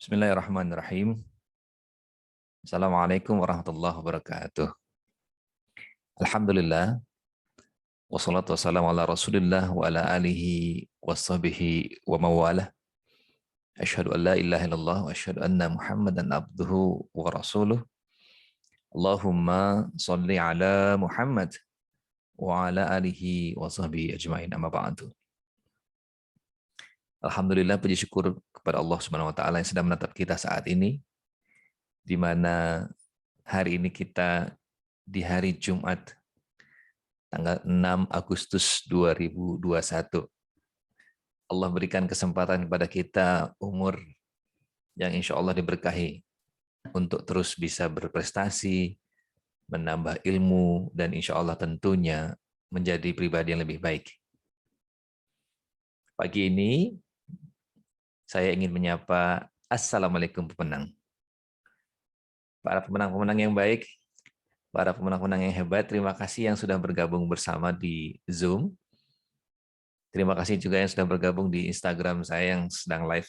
Bismillahirrahmanirrahim. Assalamualaikum warahmatullahi wabarakatuh. Alhamdulillah, wassalatu wassalamu ala rasulillah wa ala alihi wa sahbihi wa mawalah. Asyhadu an la ilaha illallah wa asyhadu anna muhammadan abduhu wa rasuluh. Allahumma salli ala Muhammad wa ala alihi wa sahbihi ajma'in amma ba'du. Alhamdulillah, puji syukur kepada Allah Subhanahu wa taala yang sedang menatap kita saat ini, di mana hari ini kita di hari Jumat tanggal 6 Agustus 2021. Allah berikan kesempatan kepada kita umur yang insya Allah diberkahi untuk terus bisa berprestasi, menambah ilmu, dan insya Allah tentunya menjadi pribadi yang lebih baik. Pagi ini saya ingin menyapa Assalamualaikum pemenang. Para pemenang-pemenang yang baik, para pemenang-pemenang yang hebat, terima kasih yang sudah bergabung bersama di Zoom. Terima kasih juga yang sudah bergabung di Instagram saya yang sedang live.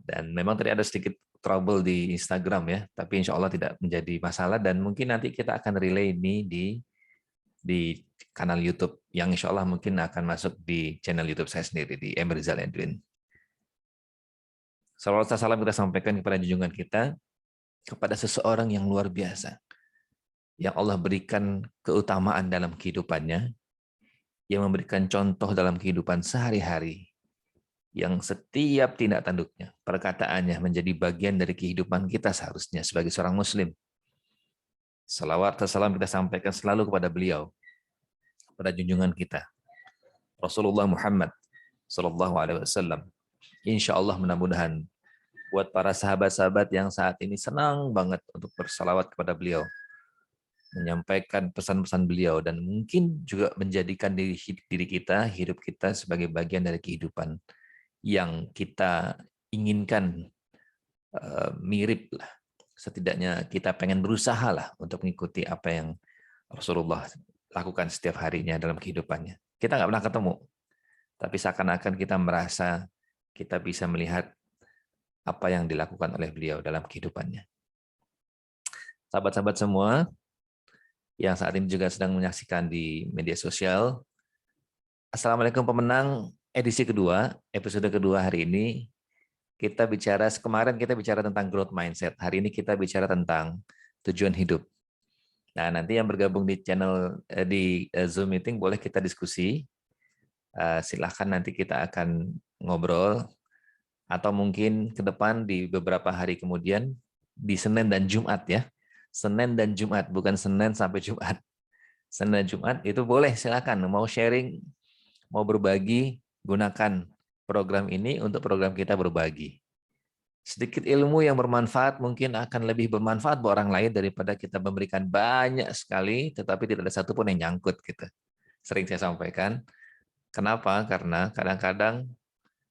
Dan memang tadi ada sedikit trouble di Instagram ya, tapi insya Allah tidak menjadi masalah, dan mungkin nanti kita akan relay ini di kanal YouTube, yang insya Allah mungkin akan masuk di channel YouTube saya sendiri, di M. Rizal Edwin. Salawat dan salam kita sampaikan kepada junjungan kita, kepada seseorang yang luar biasa, yang Allah berikan keutamaan dalam kehidupannya, yang memberikan contoh dalam kehidupan sehari-hari, yang setiap tindak tanduknya, perkataannya menjadi bagian dari kehidupan kita seharusnya sebagai seorang muslim. Salawat dan salam kita sampaikan selalu kepada beliau, kepada junjungan kita, Rasulullah Muhammad SAW. Insya Allah mudah-mudahan buat para sahabat-sahabat yang saat ini senang banget untuk bersalawat kepada beliau, menyampaikan pesan-pesan beliau, dan mungkin juga menjadikan diri kita, hidup kita sebagai bagian dari kehidupan yang kita inginkan mirip lah. Setidaknya kita pengen berusaha lah untuk mengikuti apa yang Rasulullah lakukan setiap harinya dalam kehidupannya. Kita nggak pernah ketemu, tapi seakan-akan kita merasa kita bisa melihat apa yang dilakukan oleh beliau dalam kehidupannya. Sahabat-sahabat semua yang saat ini juga sedang menyaksikan di media sosial, Assalamualaikum pemenang edisi kedua, episode kedua hari ini. Kita bicara, kemarin kita bicara tentang growth mindset, hari ini kita bicara tentang tujuan hidup. Nah, nanti yang bergabung di channel di Zoom meeting boleh kita diskusi. Silahkan, nanti kita akan ngobrol, atau mungkin ke depan di beberapa hari kemudian di Senin dan Jumat ya. Senin dan Jumat, bukan Senin sampai Jumat. Senin dan Jumat itu boleh, silakan mau sharing, mau berbagi, gunakan program ini untuk program kita berbagi. Sedikit ilmu yang bermanfaat mungkin akan lebih bermanfaat buat orang lain daripada kita memberikan banyak sekali tetapi tidak ada satupun yang nyangkut gitu. Sering saya sampaikan. Kenapa? Karena kadang-kadang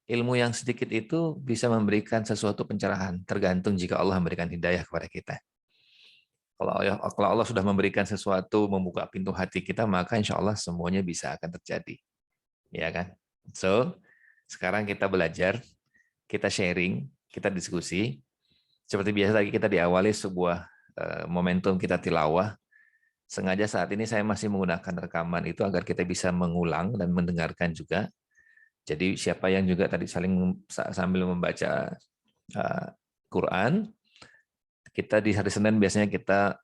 ilmu yang sedikit itu bisa memberikan sesuatu pencerahan, tergantung jika Allah memberikan hidayah kepada kita. Kalau Allah sudah memberikan sesuatu, membuka pintu hati kita, maka insya Allah semuanya bisa akan terjadi. Ya kan? So, sekarang kita belajar, kita sharing, kita diskusi. Seperti biasa lagi kita diawali sebuah momentum kita tilawah. Sengaja saat ini saya masih menggunakan rekaman itu agar kita bisa mengulang dan mendengarkan juga. Jadi siapa yang juga tadi sambil membaca Quran, kita di hari Senin biasanya kita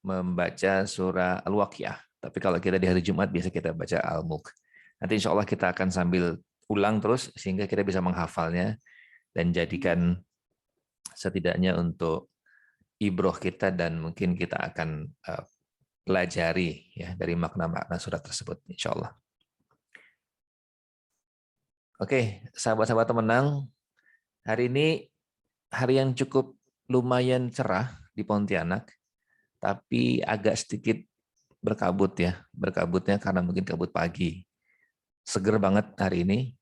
membaca surah Al-Waqiah. Tapi kalau kita di hari Jumat biasa kita baca Al-Mulk. Nanti insya Allah kita akan sambil ulang terus sehingga kita bisa menghafalnya dan jadikan setidaknya untuk ibroh kita, dan mungkin kita akan pelajari ya dari makna-makna surat tersebut insya Allah. Oke, sahabat-sahabat pemenang, hari ini hari yang cukup lumayan cerah di Pontianak, tapi agak sedikit berkabut ya. Berkabutnya karena mungkin kabut pagi. Seger banget hari ini,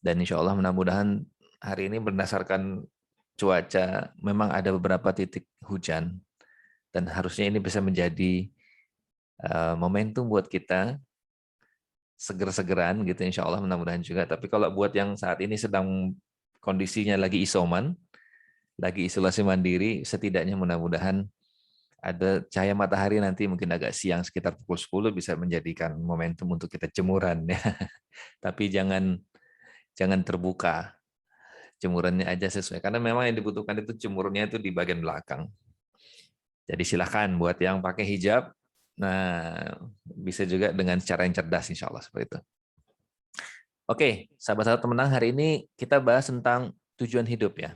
dan insya Allah mudah-mudahan hari ini berdasarkan cuaca memang ada beberapa titik hujan, dan harusnya ini bisa menjadi momentum buat kita seger-segeran gitu, insya Allah mudah-mudahan juga. Tapi kalau buat yang saat ini sedang kondisinya lagi isoman, lagi isolasi mandiri, setidaknya mudah-mudahan ada cahaya matahari nanti mungkin agak siang sekitar pukul 10 bisa menjadikan momentum untuk kita jemuran ya. Tapi jangan terbuka. Jemurannya aja sesuai karena memang yang dibutuhkan itu jemurnya itu di bagian belakang. Jadi silakan buat yang pakai hijab, nah bisa juga dengan cara yang cerdas insya Allah seperti itu. Oke, sahabat-sahabat pemenang, hari ini kita bahas tentang tujuan hidup ya.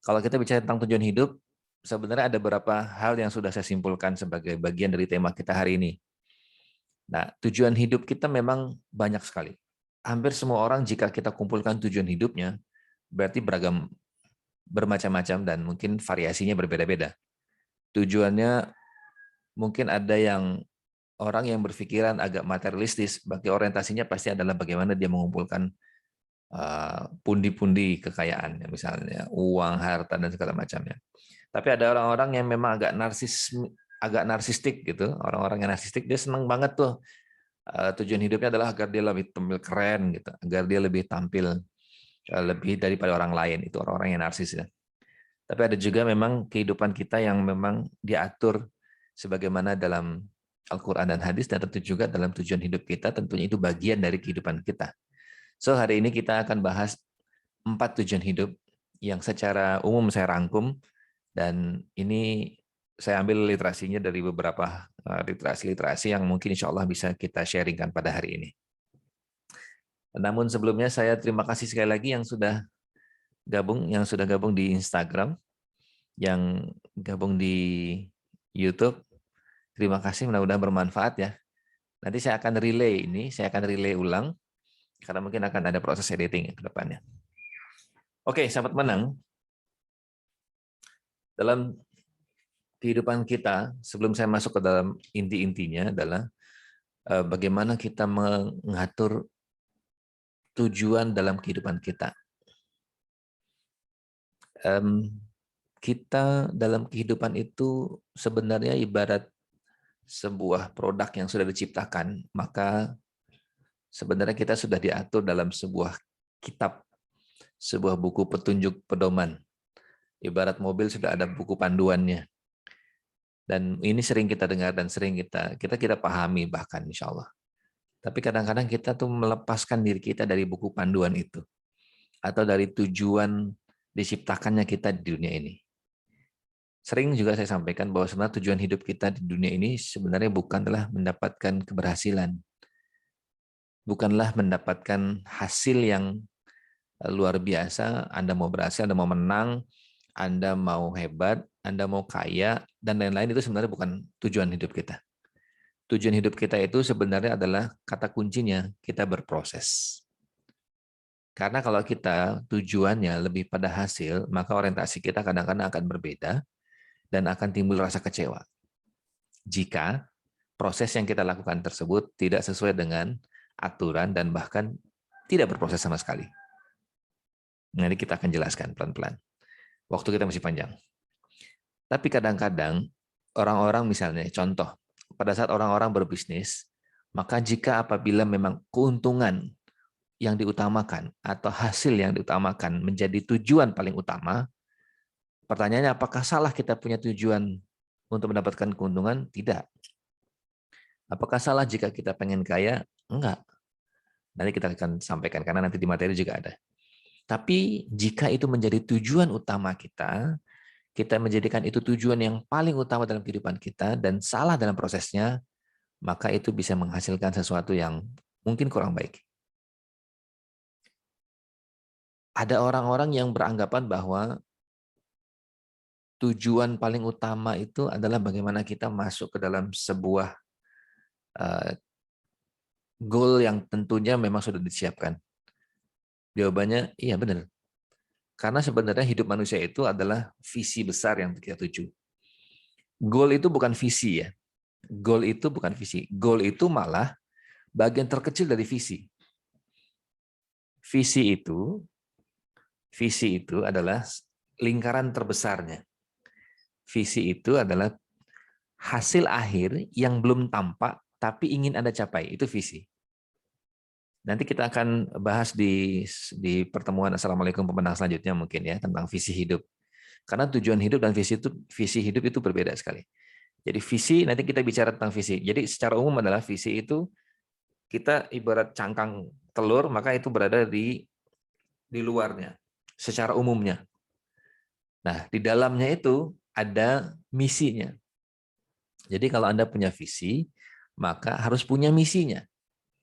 Kalau kita bicara tentang tujuan hidup, sebenarnya ada beberapa hal yang sudah saya simpulkan sebagai bagian dari tema kita hari ini. Nah, tujuan hidup kita memang banyak sekali. Hampir semua orang jika kita kumpulkan tujuan hidupnya, berarti beragam, bermacam-macam dan mungkin variasinya berbeda-beda. Tujuannya mungkin ada yang orang yang berpikiran agak materialistis, bagi orientasinya pasti adalah bagaimana dia mengumpulkan pundi-pundi kekayaan, misalnya uang, harta dan segala macamnya. Tapi ada orang-orang yang memang agak narsistik gitu. Orang-orang yang narsistik dia senang banget tuh. Tujuan hidupnya adalah agar dia lebih tampil keren gitu, agar dia lebih tampil lebih daripada orang lain. Itu orang-orang yang narsis ya. Tapi ada juga memang kehidupan kita yang memang diatur sebagaimana dalam Al-Quran dan hadis, dan tentu juga dalam tujuan hidup kita, tentunya itu bagian dari kehidupan kita. So, hari ini kita akan bahas 4 tujuan hidup yang secara umum saya rangkum, dan ini saya ambil literasinya dari beberapa literasi-literasi yang mungkin insya Allah bisa kita sharingkan pada hari ini. Namun sebelumnya saya terima kasih sekali lagi yang sudah gabung di Instagram, yang gabung di YouTube. Terima kasih, mudah-mudahan bermanfaat ya. Nanti saya akan relay ulang, karena mungkin akan ada proses editing ke depannya. Oke, sahabat menang. Dalam kehidupan kita, sebelum saya masuk ke dalam inti-intinya adalah bagaimana kita mengatur tujuan dalam kehidupan kita. Kita dalam kehidupan itu sebenarnya ibarat sebuah produk yang sudah diciptakan, maka sebenarnya kita sudah diatur dalam sebuah kitab, sebuah buku petunjuk pedoman. Ibarat mobil sudah ada buku panduannya. Dan ini sering kita dengar dan sering kita pahami bahkan insya Allah. Tapi kadang-kadang kita tuh melepaskan diri kita dari buku panduan itu, atau dari tujuan diciptakannya kita di dunia ini. Sering juga saya sampaikan bahwa sebenarnya tujuan hidup kita di dunia ini sebenarnya bukanlah mendapatkan keberhasilan, bukanlah mendapatkan hasil yang luar biasa. Anda mau berhasil, Anda mau menang, Anda mau hebat, Anda mau kaya, dan lain-lain, itu sebenarnya bukan tujuan hidup kita. Tujuan hidup kita itu sebenarnya adalah kata kuncinya, kita berproses. Karena kalau kita tujuannya lebih pada hasil, maka orientasi kita kadang-kadang akan berbeda dan akan timbul rasa kecewa. Jika proses yang kita lakukan tersebut tidak sesuai dengan aturan dan bahkan tidak berproses sama sekali. Nanti kita akan jelaskan pelan-pelan. Waktu kita masih panjang. Tapi kadang-kadang orang-orang misalnya, contoh, pada saat orang-orang berbisnis, maka jika apabila memang keuntungan yang diutamakan atau hasil yang diutamakan menjadi tujuan paling utama, pertanyaannya apakah salah kita punya tujuan untuk mendapatkan keuntungan? Tidak. Apakah salah jika kita pengen kaya? Enggak. Nanti kita akan sampaikan, karena nanti di materi juga ada. Tapi jika itu menjadi tujuan utama kita menjadikan itu tujuan yang paling utama dalam kehidupan kita, dan salah dalam prosesnya, maka itu bisa menghasilkan sesuatu yang mungkin kurang baik. Ada orang-orang yang beranggapan bahwa tujuan paling utama itu adalah bagaimana kita masuk ke dalam sebuah goal yang tentunya memang sudah disiapkan. Jawabannya, iya benar. Karena sebenarnya hidup manusia itu adalah visi besar yang kita tuju. Goal itu bukan visi ya. Goal itu bukan visi. Goal itu malah bagian terkecil dari visi. Visi itu adalah lingkaran terbesarnya. Visi itu adalah hasil akhir yang belum tampak tapi ingin Anda capai. Itu visi. Nanti kita akan bahas di pertemuan Assalamualaikum Pemenang selanjutnya mungkin ya, tentang visi hidup. Karena tujuan hidup dan visi hidup itu berbeda sekali. Jadi visi, nanti kita bicara tentang visi. Jadi secara umum adalah visi itu kita ibarat cangkang telur, maka itu berada di luarnya, secara umumnya. Nah, di dalamnya itu ada misinya. Jadi kalau Anda punya visi, maka harus punya misinya.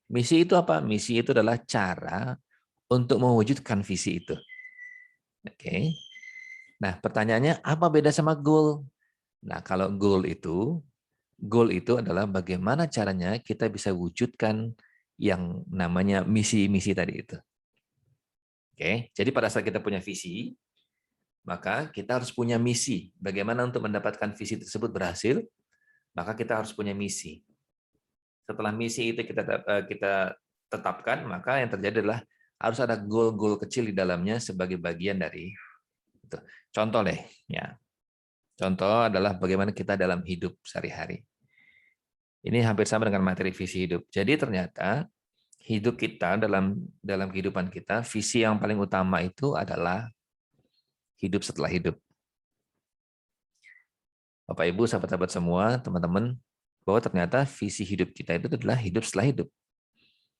Misi itu apa? Misi itu adalah cara untuk mewujudkan visi itu. Oke. Nah, pertanyaannya apa beda sama goal? Nah, kalau goal itu adalah bagaimana caranya kita bisa wujudkan yang namanya misi-misi tadi itu. Oke, jadi pada saat kita punya visi, maka kita harus punya misi. Bagaimana untuk mendapatkan visi tersebut berhasil? Maka kita harus punya misi. Setelah misi itu kita tetapkan, maka yang terjadi adalah harus ada goal-goal kecil di dalamnya sebagai bagian dari itu. Contoh deh, ya. Contoh adalah bagaimana kita dalam hidup sehari-hari. Ini hampir sama dengan materi visi hidup. Jadi ternyata hidup kita dalam kehidupan kita, visi yang paling utama itu adalah hidup setelah hidup. Bapak Ibu, sahabat-sahabat semua, teman-teman, bahwa ternyata visi hidup kita itu adalah hidup setelah hidup.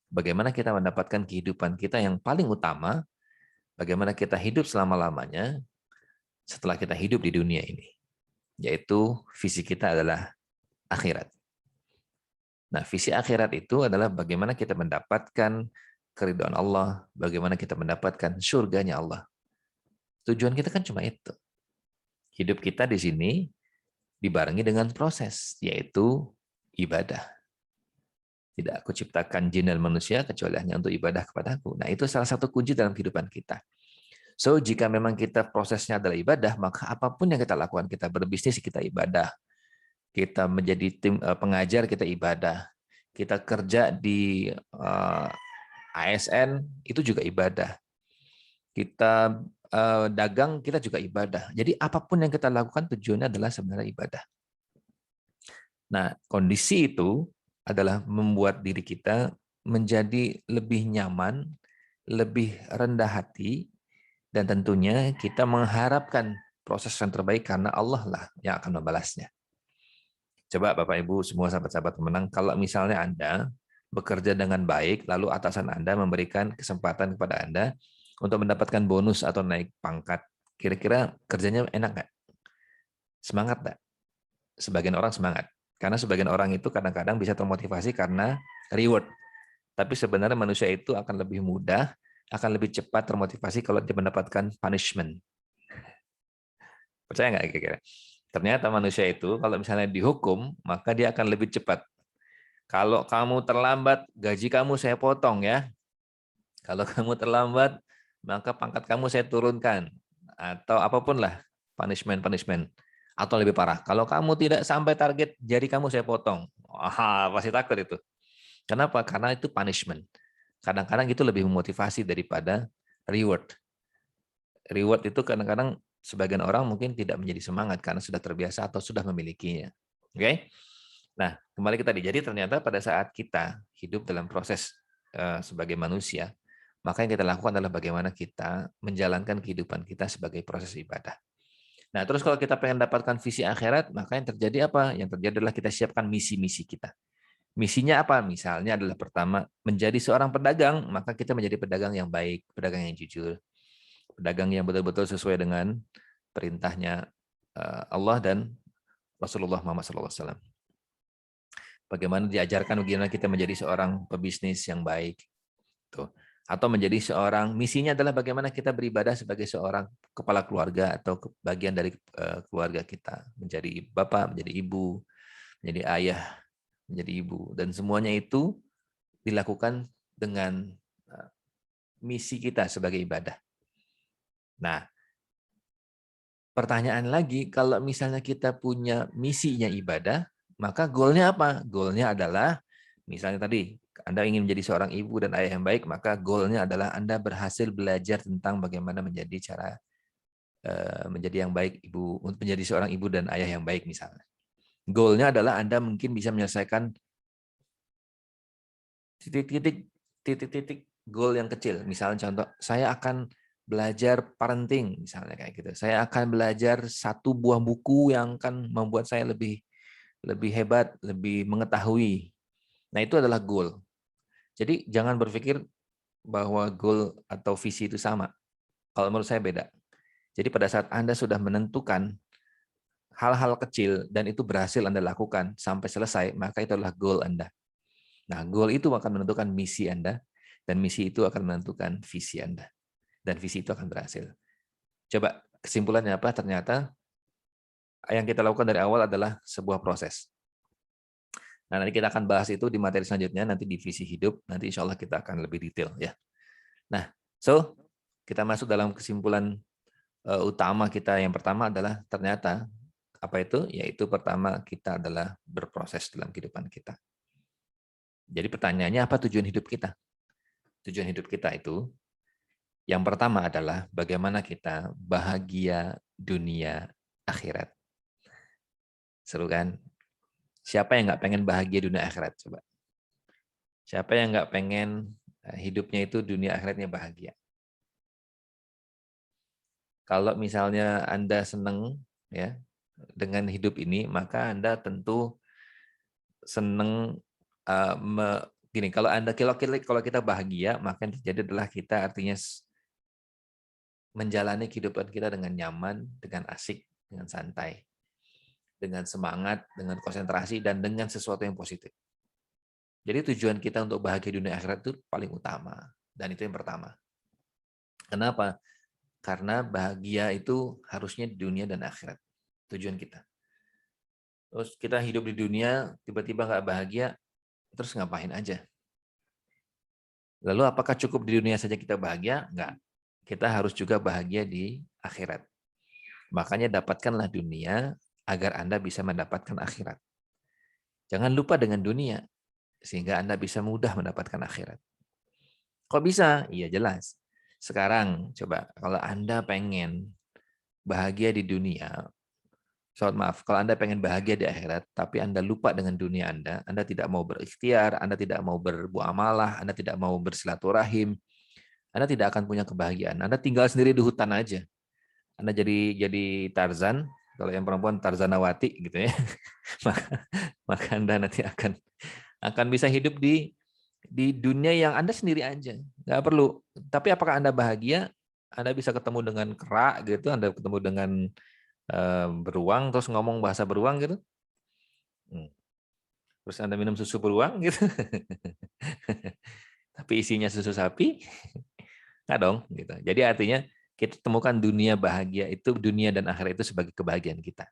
Bagaimana kita mendapatkan kehidupan kita yang paling utama, bagaimana kita hidup selama-lamanya setelah kita hidup di dunia ini. Yaitu visi kita adalah akhirat. Nah, visi akhirat itu adalah bagaimana kita mendapatkan keridhaan Allah, bagaimana kita mendapatkan surganya Allah. Tujuan kita kan cuma itu. Hidup kita di sini dibarengi dengan proses, yaitu ibadah. Tidak aku ciptakan jin dan manusia kecuali hanya untuk ibadah kepadaku. Nah, itu salah satu kunci dalam kehidupan kita. So, jika memang kita prosesnya adalah ibadah, maka apapun yang kita lakukan, kita berbisnis, kita ibadah. Kita menjadi tim pengajar, kita ibadah. Kita kerja di ASN, itu juga ibadah. Kita dagang, kita juga ibadah. Jadi apapun yang kita lakukan tujuannya adalah sebenarnya ibadah. Nah, kondisi itu adalah membuat diri kita menjadi lebih nyaman, lebih rendah hati, dan tentunya kita mengharapkan proses yang terbaik karena Allah lah yang akan membalasnya. Coba Bapak Ibu semua sahabat-sahabat pemenang, kalau misalnya Anda bekerja dengan baik, lalu atasan Anda memberikan kesempatan kepada Anda untuk mendapatkan bonus atau naik pangkat, kira-kira kerjanya enak nggak? Semangat nggak? Sebagian orang semangat. Karena sebagian orang itu kadang-kadang bisa termotivasi karena reward. Tapi sebenarnya manusia itu akan lebih mudah, akan lebih cepat termotivasi kalau dia mendapatkan punishment. Percaya nggak kira-kira? Ternyata manusia itu kalau misalnya dihukum, maka dia akan lebih cepat. Kalau kamu terlambat, gaji kamu saya potong ya. Kalau kamu terlambat, maka pangkat kamu saya turunkan. Atau apapun lah, punishment. Atau lebih parah, kalau kamu tidak sampai target, jari kamu saya potong. Wah, pasti takut itu. Kenapa? Karena itu punishment. Kadang-kadang itu lebih memotivasi daripada reward. Reward itu kadang-kadang sebagian orang mungkin tidak menjadi semangat karena sudah terbiasa atau sudah memilikinya. Oke? Nah, kembali ke tadi. Jadi ternyata pada saat kita hidup dalam proses sebagai manusia, maka yang kita lakukan adalah bagaimana kita menjalankan kehidupan kita sebagai proses ibadah. Nah, terus kalau kita pengen dapatkan visi akhirat, maka yang terjadi apa? Yang terjadi adalah kita siapkan misi-misi kita. Misinya apa? Misalnya adalah pertama, menjadi seorang pedagang, maka kita menjadi pedagang yang baik, pedagang yang jujur, pedagang yang betul-betul sesuai dengan perintahnya Allah dan Rasulullah Muhammad SAW. Bagaimana diajarkan bagaimana kita menjadi seorang pebisnis yang baik. Tuh. Atau menjadi seorang, misinya adalah bagaimana kita beribadah sebagai seorang kepala keluarga atau bagian dari keluarga kita. Menjadi bapak, menjadi ibu, menjadi ayah, menjadi ibu. Dan semuanya itu dilakukan dengan misi kita sebagai ibadah. Nah, pertanyaan lagi, kalau misalnya kita punya misinya ibadah, maka goalnya apa? Goalnya adalah, misalnya tadi, Anda ingin menjadi seorang ibu dan ayah yang baik, maka goalnya adalah Anda berhasil belajar tentang bagaimana menjadi menjadi yang baik, menjadi seorang ibu dan ayah yang baik misalnya. Goalnya adalah Anda mungkin bisa menyelesaikan titik-titik goal yang kecil. Misalnya contoh, saya akan belajar parenting misalnya kayak gitu. Saya akan belajar satu buah buku yang akan membuat saya lebih hebat, lebih mengetahui. Nah, itu adalah goal. Jadi jangan berpikir bahwa goal atau visi itu sama. Kalau menurut saya beda. Jadi pada saat Anda sudah menentukan hal-hal kecil dan itu berhasil Anda lakukan sampai selesai, maka itu adalah goal Anda. Nah, goal itu akan menentukan misi Anda, dan misi itu akan menentukan visi Anda. Dan visi itu akan berhasil. Coba kesimpulannya apa? Ternyata yang kita lakukan dari awal adalah sebuah proses. Nah, nanti kita akan bahas itu di materi selanjutnya, nanti di visi hidup, nanti insya Allah kita akan lebih detail ya. Nah, kita masuk dalam kesimpulan utama kita. Yang pertama adalah ternyata apa itu? Yaitu pertama kita adalah berproses dalam kehidupan kita. Jadi pertanyaannya apa tujuan hidup kita? Tujuan hidup kita itu yang pertama adalah bagaimana kita bahagia dunia akhirat. Seru kan? Siapa yang nggak pengen bahagia dunia akhirat? Coba. Siapa yang nggak pengen hidupnya itu dunia akhiratnya bahagia? Kalau misalnya Anda senang ya dengan hidup ini, maka Anda tentu senang gini. Kalau kita bahagia, maka yang terjadi adalah kita artinya menjalani kehidupan kita dengan nyaman, dengan asik, dengan santai, dengan semangat, dengan konsentrasi, dan dengan sesuatu yang positif. Jadi tujuan kita untuk bahagia dunia akhirat itu paling utama. Dan itu yang pertama. Kenapa? Karena bahagia itu harusnya di dunia dan akhirat. Tujuan kita. Terus kita hidup di dunia, tiba-tiba nggak bahagia, terus ngapain aja? Lalu apakah cukup di dunia saja kita bahagia? Enggak. Kita harus juga bahagia di akhirat. Makanya dapatkanlah dunia agar Anda bisa mendapatkan akhirat. Jangan lupa dengan dunia, sehingga Anda bisa mudah mendapatkan akhirat. Kok bisa? Iya jelas. Sekarang coba, kalau Anda pengen bahagia di dunia, maaf, kalau Anda pengen bahagia di akhirat, tapi Anda lupa dengan dunia Anda tidak mau berikhtiar, Anda tidak mau bermuamalah, Anda tidak mau bersilaturahim, Anda tidak akan punya kebahagiaan. Anda tinggal sendiri di hutan aja. Anda jadi Tarzan, kalau yang perempuan Tarzanawati gitu ya. maka Anda nanti akan bisa hidup di dunia yang Anda sendiri aja. Nggak perlu. Tapi apakah Anda bahagia? Anda bisa ketemu dengan kera gitu, Anda ketemu dengan beruang, terus ngomong bahasa beruang gitu. Terus Anda minum susu beruang gitu. Tapi isinya susu sapi. Nggak dong. Gitu. Jadi artinya kita temukan dunia bahagia itu, dunia dan akhirat itu sebagai kebahagiaan kita.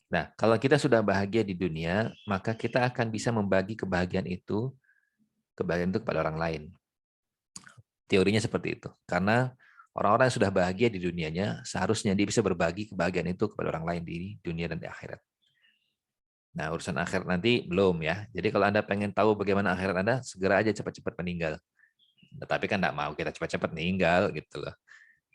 Nah, kalau kita sudah bahagia di dunia, maka kita akan bisa membagi kebahagiaan itu kepada orang lain. Teorinya seperti itu. Karena orang-orang yang sudah bahagia di dunianya, seharusnya dia bisa berbagi kebahagiaan itu kepada orang lain di dunia dan di akhirat. Nah, urusan akhirat nanti belum ya. Jadi kalau Anda pengen tahu bagaimana akhirat Anda, segera aja cepat-cepat meninggal. Tapi kan enggak mau kita cepat-cepat meninggal gitu loh.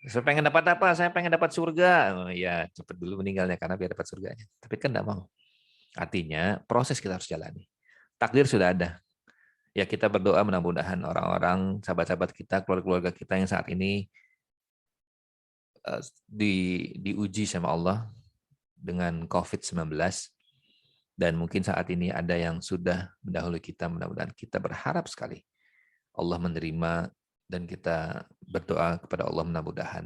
Saya pengen dapat apa? Saya pengen dapat surga. Oh, ya, cepat dulu meninggalnya karena biar dapat surganya. Tapi kan enggak mau. Artinya proses kita harus jalani. Takdir sudah ada. Ya kita berdoa mudah-mudahan orang-orang, sahabat-sahabat kita, keluarga-keluarga kita yang saat ini diuji sama Allah dengan COVID-19, dan mungkin saat ini ada yang sudah mendahului kita, mudah-mudahan kita berharap sekali Allah menerima, dan kita berdoa kepada Allah mudah-mudahan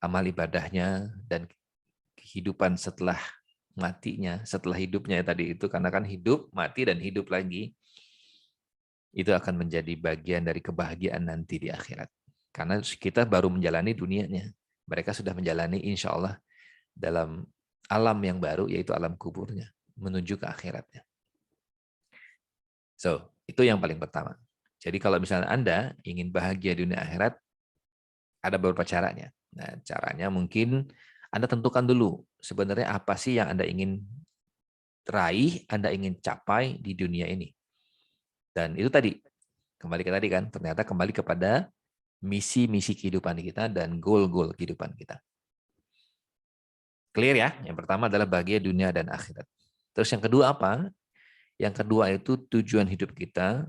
amal ibadahnya dan kehidupan setelah matinya, setelah hidupnya tadi itu, karena kan hidup, mati, dan hidup lagi, itu akan menjadi bagian dari kebahagiaan nanti di akhirat. Karena kita baru menjalani dunianya. Mereka sudah menjalani insya Allah dalam alam yang baru, yaitu alam kuburnya, menuju ke akhiratnya. So, itu yang paling pertama. Jadi kalau misalnya Anda ingin bahagia dunia akhirat, ada beberapa caranya. Nah, caranya mungkin Anda tentukan dulu, sebenarnya apa sih yang Anda ingin raih, Anda ingin capai di dunia ini. Dan itu tadi, kembali ke tadi kan, ternyata kembali kepada misi-misi kehidupan kita dan goal-goal kehidupan kita. Clear ya? Yang pertama adalah bahagia dunia dan akhirat. Terus yang kedua apa? Yang kedua itu tujuan hidup kita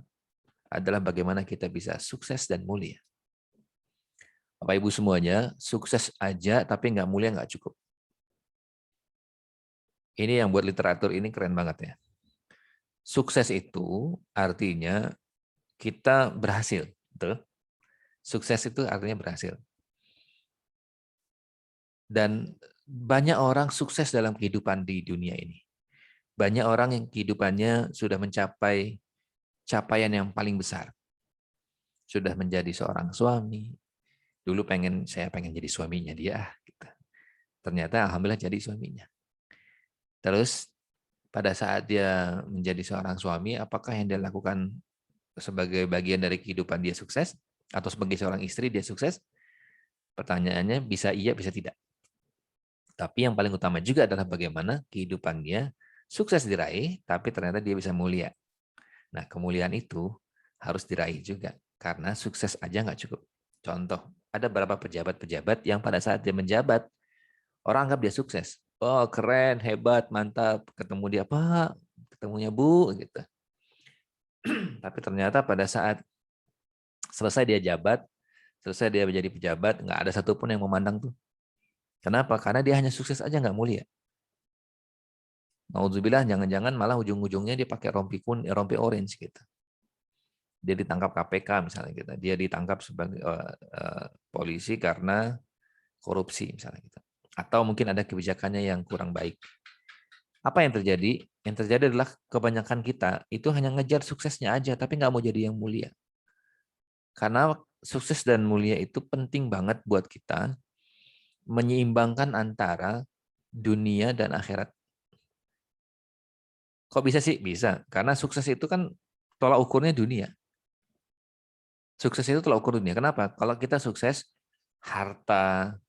adalah bagaimana kita bisa sukses dan mulia. Bapak Ibu semuanya, sukses aja tapi nggak mulia nggak cukup. Ini yang buat literatur ini keren banget ya. Sukses itu artinya kita berhasil. Betul? Sukses itu artinya berhasil. Dan banyak orang sukses dalam kehidupan di dunia ini. Banyak orang yang kehidupannya sudah mencapai capaian yang paling besar. Sudah menjadi seorang suami. Dulu saya pengen jadi suaminya dia. Gitu. Ternyata alhamdulillah jadi suaminya. Terus pada saat dia menjadi seorang suami, apakah yang dia lakukan sebagai bagian dari kehidupan dia sukses? Atau sebagai seorang istri dia sukses? Pertanyaannya bisa iya, bisa tidak. Tapi yang paling utama juga adalah bagaimana kehidupan dia sukses diraih, tapi ternyata dia bisa mulia. Nah, kemuliaan itu harus diraih juga, karena sukses aja nggak cukup. Contoh, ada beberapa pejabat-pejabat yang pada saat dia menjabat, orang anggap dia sukses. Oh, keren, hebat, mantap. Ketemu dia, Pak, ketemunya Bu, gitu. Tapi ternyata pada saat selesai dia jabat, selesai dia menjadi pejabat, nggak ada satupun yang memandang tuh. Kenapa? Karena dia hanya sukses aja nggak mulia. Nauzubillah, jangan-jangan malah ujung-ujungnya dia pakai rompi orange gitu. Dia ditangkap KPK misalnya gitu. Dia ditangkap sebagai polisi karena korupsi misalnya gitu. Atau mungkin ada kebijakannya yang kurang baik. Apa yang terjadi? Yang terjadi adalah kebanyakan kita itu hanya ngejar suksesnya aja, tapi nggak mau jadi yang mulia. Karena sukses dan mulia itu penting banget buat kita menyeimbangkan antara dunia dan akhirat. Kok bisa sih? Bisa. Karena sukses itu kan tolak ukurnya dunia. Sukses itu tolak ukur dunia. Kenapa? Kalau kita sukses, harta,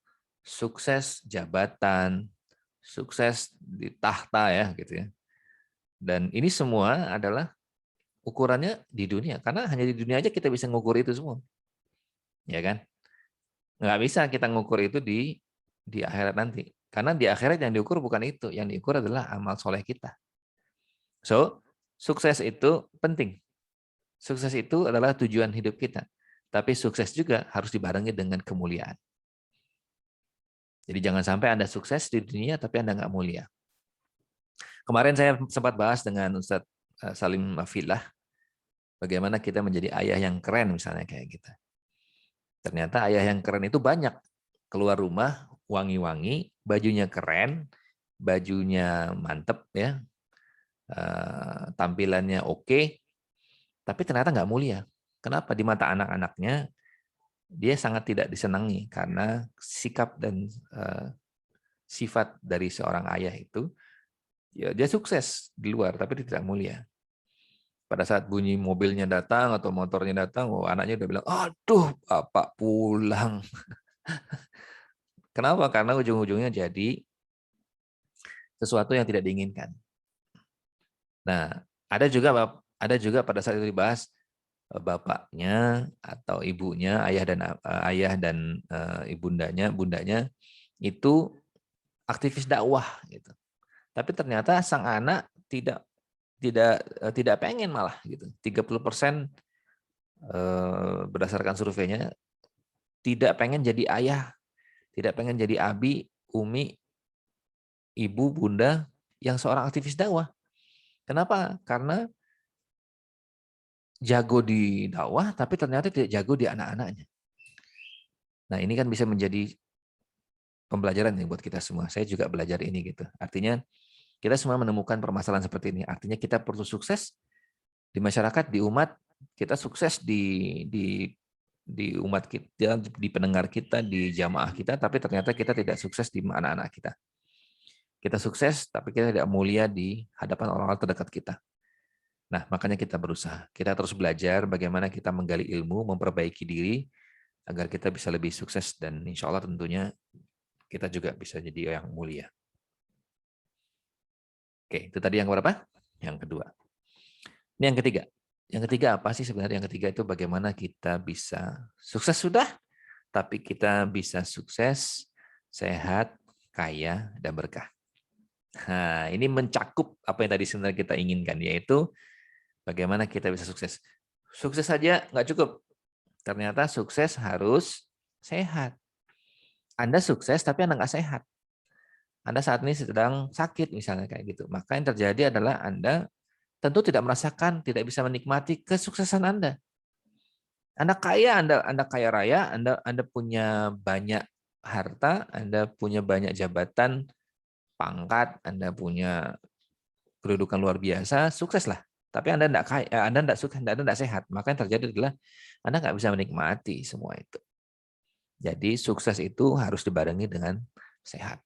sukses jabatan, sukses di tahta ya gitu ya. Dan ini semua adalah ukurannya di dunia. Karena hanya di dunia aja kita bisa ngukur itu semua. Ya kan? Nggak bisa kita ngukur itu di akhirat nanti. Karena di akhirat yang diukur bukan itu. Yang diukur adalah amal soleh kita. So, sukses itu penting. Sukses itu adalah tujuan hidup kita. Tapi sukses juga harus dibarengi dengan kemuliaan. Jadi jangan sampai Anda sukses di dunia tapi Anda nggak mulia. Kemarin saya sempat bahas dengan Ustadz Salim Mafilah, bagaimana kita menjadi ayah yang keren misalnya kayak gitu. Ternyata ayah yang keren itu banyak. Keluar rumah, wangi-wangi, bajunya keren, bajunya mantep ya, tampilannya oke, tapi ternyata nggak mulia. Kenapa? Di mata anak-anaknya dia sangat tidak disenangi karena sikap dan sifat dari seorang ayah itu, ya dia sukses di luar tapi tidak mulia. Pada saat bunyi mobilnya datang atau motornya datang, oh, anaknya udah bilang, aduh bapak pulang. Kenapa? Karena ujung-ujungnya jadi sesuatu yang tidak diinginkan. Nah, ada juga pada saat itu dibahas bapaknya atau ibunya, ayah dan bundanya itu aktivis dakwah gitu. Tapi ternyata sang anak tidak pengen malah gitu. 30% berdasarkan surveinya tidak pengen jadi ayah, tidak pengen jadi abi, umi, ibu, bunda yang seorang aktivis dakwah. Kenapa? Karena jago di dakwah tapi ternyata tidak jago di anak-anaknya. Nah, ini kan bisa menjadi pembelajaran nih buat kita semua. Saya juga belajar ini gitu. Artinya kita semua menemukan permasalahan seperti ini. Artinya kita perlu sukses di masyarakat, di umat, kita sukses di umat kita, di pendengar kita, di jamaah kita, tapi ternyata kita tidak sukses di anak-anak kita. Kita sukses, tapi kita tidak mulia di hadapan orang-orang terdekat kita. Nah, makanya kita berusaha. Kita terus belajar bagaimana kita menggali ilmu, memperbaiki diri, agar kita bisa lebih sukses, dan insya Allah tentunya kita juga bisa jadi yang mulia. Oke, itu tadi yang berapa? Yang kedua. Ini yang ketiga. Yang ketiga apa sih sebenarnya? Yang ketiga itu bagaimana kita bisa sukses sudah, tapi kita bisa sukses, sehat, kaya, dan berkah. Nah, ini mencakup apa yang tadi sebenarnya kita inginkan, yaitu bagaimana kita bisa sukses. Sukses saja nggak cukup. Ternyata sukses harus sehat. Anda sukses tapi Anda nggak sehat. Anda saat ini sedang sakit misalnya kayak gitu. Maka yang terjadi adalah Anda tentu tidak merasakan, tidak bisa menikmati kesuksesan Anda. Anda kaya, Anda kaya raya, Anda punya banyak harta, Anda punya banyak jabatan, pangkat, Anda punya kedudukan luar biasa, sukseslah. Tapi Anda tidak kaya, Anda tidak sukses, Anda tidak sehat. Maka yang terjadi adalah Anda nggak bisa menikmati semua itu. Jadi sukses itu harus dibarengi dengan sehat.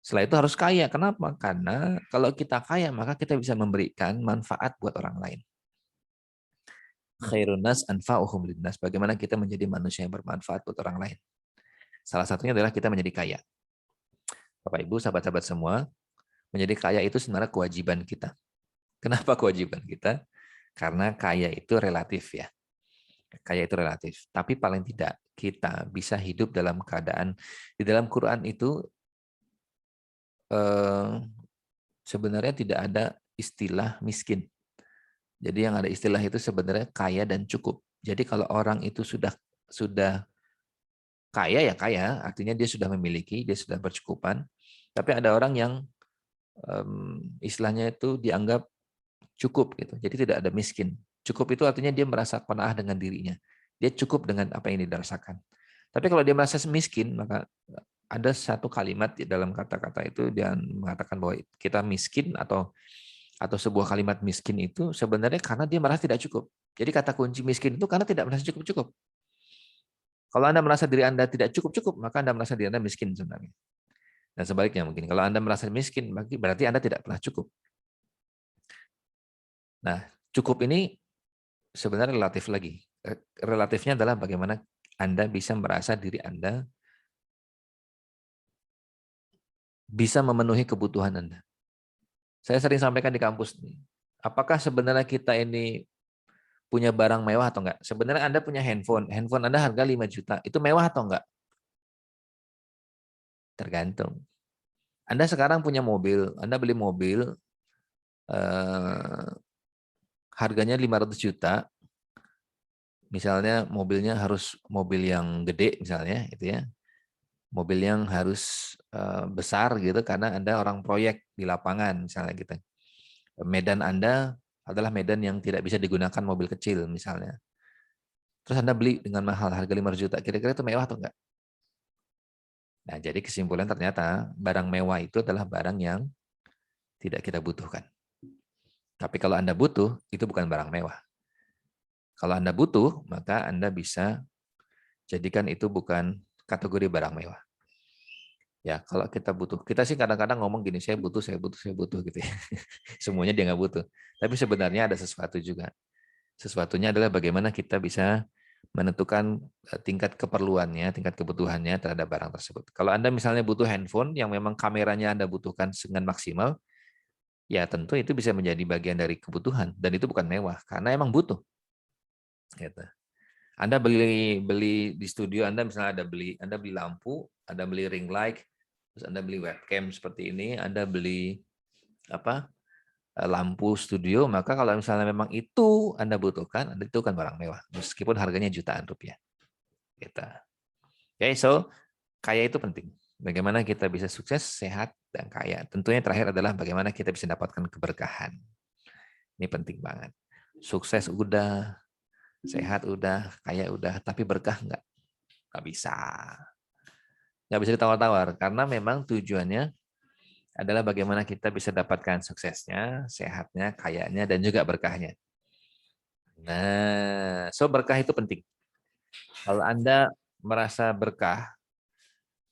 Setelah itu harus kaya. Kenapa? Karena kalau kita kaya, maka kita bisa memberikan manfaat buat orang lain. Khairun nas anfa'uhum linnas. Bagaimana kita menjadi manusia yang bermanfaat buat orang lain. Salah satunya adalah kita menjadi kaya. Bapak Ibu, sahabat-sahabat semua, menjadi kaya itu sebenarnya kewajiban kita. Kenapa kewajiban kita? Karena kaya itu relatif ya. Kaya itu relatif. Tapi paling tidak kita bisa hidup dalam keadaan, di dalam Quran itu sebenarnya tidak ada istilah miskin. Jadi yang ada istilah itu sebenarnya kaya dan cukup. Jadi kalau orang itu sudah kaya ya kaya, artinya dia sudah memiliki, dia sudah bercukupan. Tapi ada orang yang istilahnya itu dianggap cukup gitu. Jadi tidak ada miskin. Cukup itu artinya dia merasa qanaah dengan dirinya. Dia cukup dengan apa yang dirasakan. Tapi kalau dia merasa miskin, maka ada satu kalimat di dalam kata-kata itu dia mengatakan bahwa kita miskin atau sebuah kalimat miskin itu sebenarnya karena dia merasa tidak cukup. Jadi kata kunci miskin itu karena tidak merasa cukup-cukup. Kalau Anda merasa diri Anda tidak cukup-cukup, maka Anda merasa diri Anda miskin sebenarnya. Dan sebaliknya mungkin. Kalau Anda merasa miskin, berarti Anda tidak pernah cukup. Nah, cukup ini sebenarnya relatif lagi. Relatifnya adalah bagaimana Anda bisa merasa diri Anda bisa memenuhi kebutuhan Anda. Saya sering sampaikan di kampus, apakah sebenarnya kita ini punya barang mewah atau enggak? Sebenarnya Anda punya handphone Anda harga 5 juta, itu mewah atau enggak? Tergantung. Anda sekarang punya mobil, Anda beli mobil, harganya 500 juta, misalnya mobilnya harus mobil yang gede misalnya, itu ya, mobil yang harus besar gitu, karena Anda orang proyek di lapangan misalnya gitu. Medan Anda adalah medan yang tidak bisa digunakan mobil kecil misalnya. Terus Anda beli dengan mahal, harga 500 juta, kira-kira itu mewah atau enggak? Nah, jadi kesimpulan ternyata barang mewah itu adalah barang yang tidak kita butuhkan. Tapi kalau Anda butuh, itu bukan barang mewah. Kalau Anda butuh, maka Anda bisa jadikan itu bukan kategori barang mewah. Ya, kalau kita butuh, kita sih kadang-kadang ngomong gini, saya butuh gitu ya. Semuanya dia nggak butuh. Tapi sebenarnya ada sesuatu juga. Sesuatunya adalah bagaimana kita bisa menentukan tingkat keperluannya, tingkat kebutuhannya terhadap barang tersebut. Kalau Anda misalnya butuh handphone yang memang kameranya Anda butuhkan dengan maksimal, ya tentu itu bisa menjadi bagian dari kebutuhan, dan itu bukan mewah karena emang butuh. Gitu. Anda beli di studio Anda misalnya Anda beli lampu, Anda beli ring light, terus Anda beli webcam seperti ini, Anda beli lampu studio, maka kalau misalnya memang itu Anda butuhkan, itu kan barang mewah, meskipun harganya jutaan rupiah. Gitu. Oke, so kaya itu penting. Bagaimana kita bisa sukses, sehat, dan kaya. Tentunya terakhir adalah bagaimana kita bisa dapatkan keberkahan. Ini penting banget. Sukses udah, sehat udah, kaya udah, tapi berkah enggak? Nggak bisa. Nggak bisa ditawar-tawar, karena memang tujuannya adalah bagaimana kita bisa dapatkan suksesnya, sehatnya, kayanya, dan juga berkahnya. Nah, so berkah itu penting. Kalau Anda merasa berkah,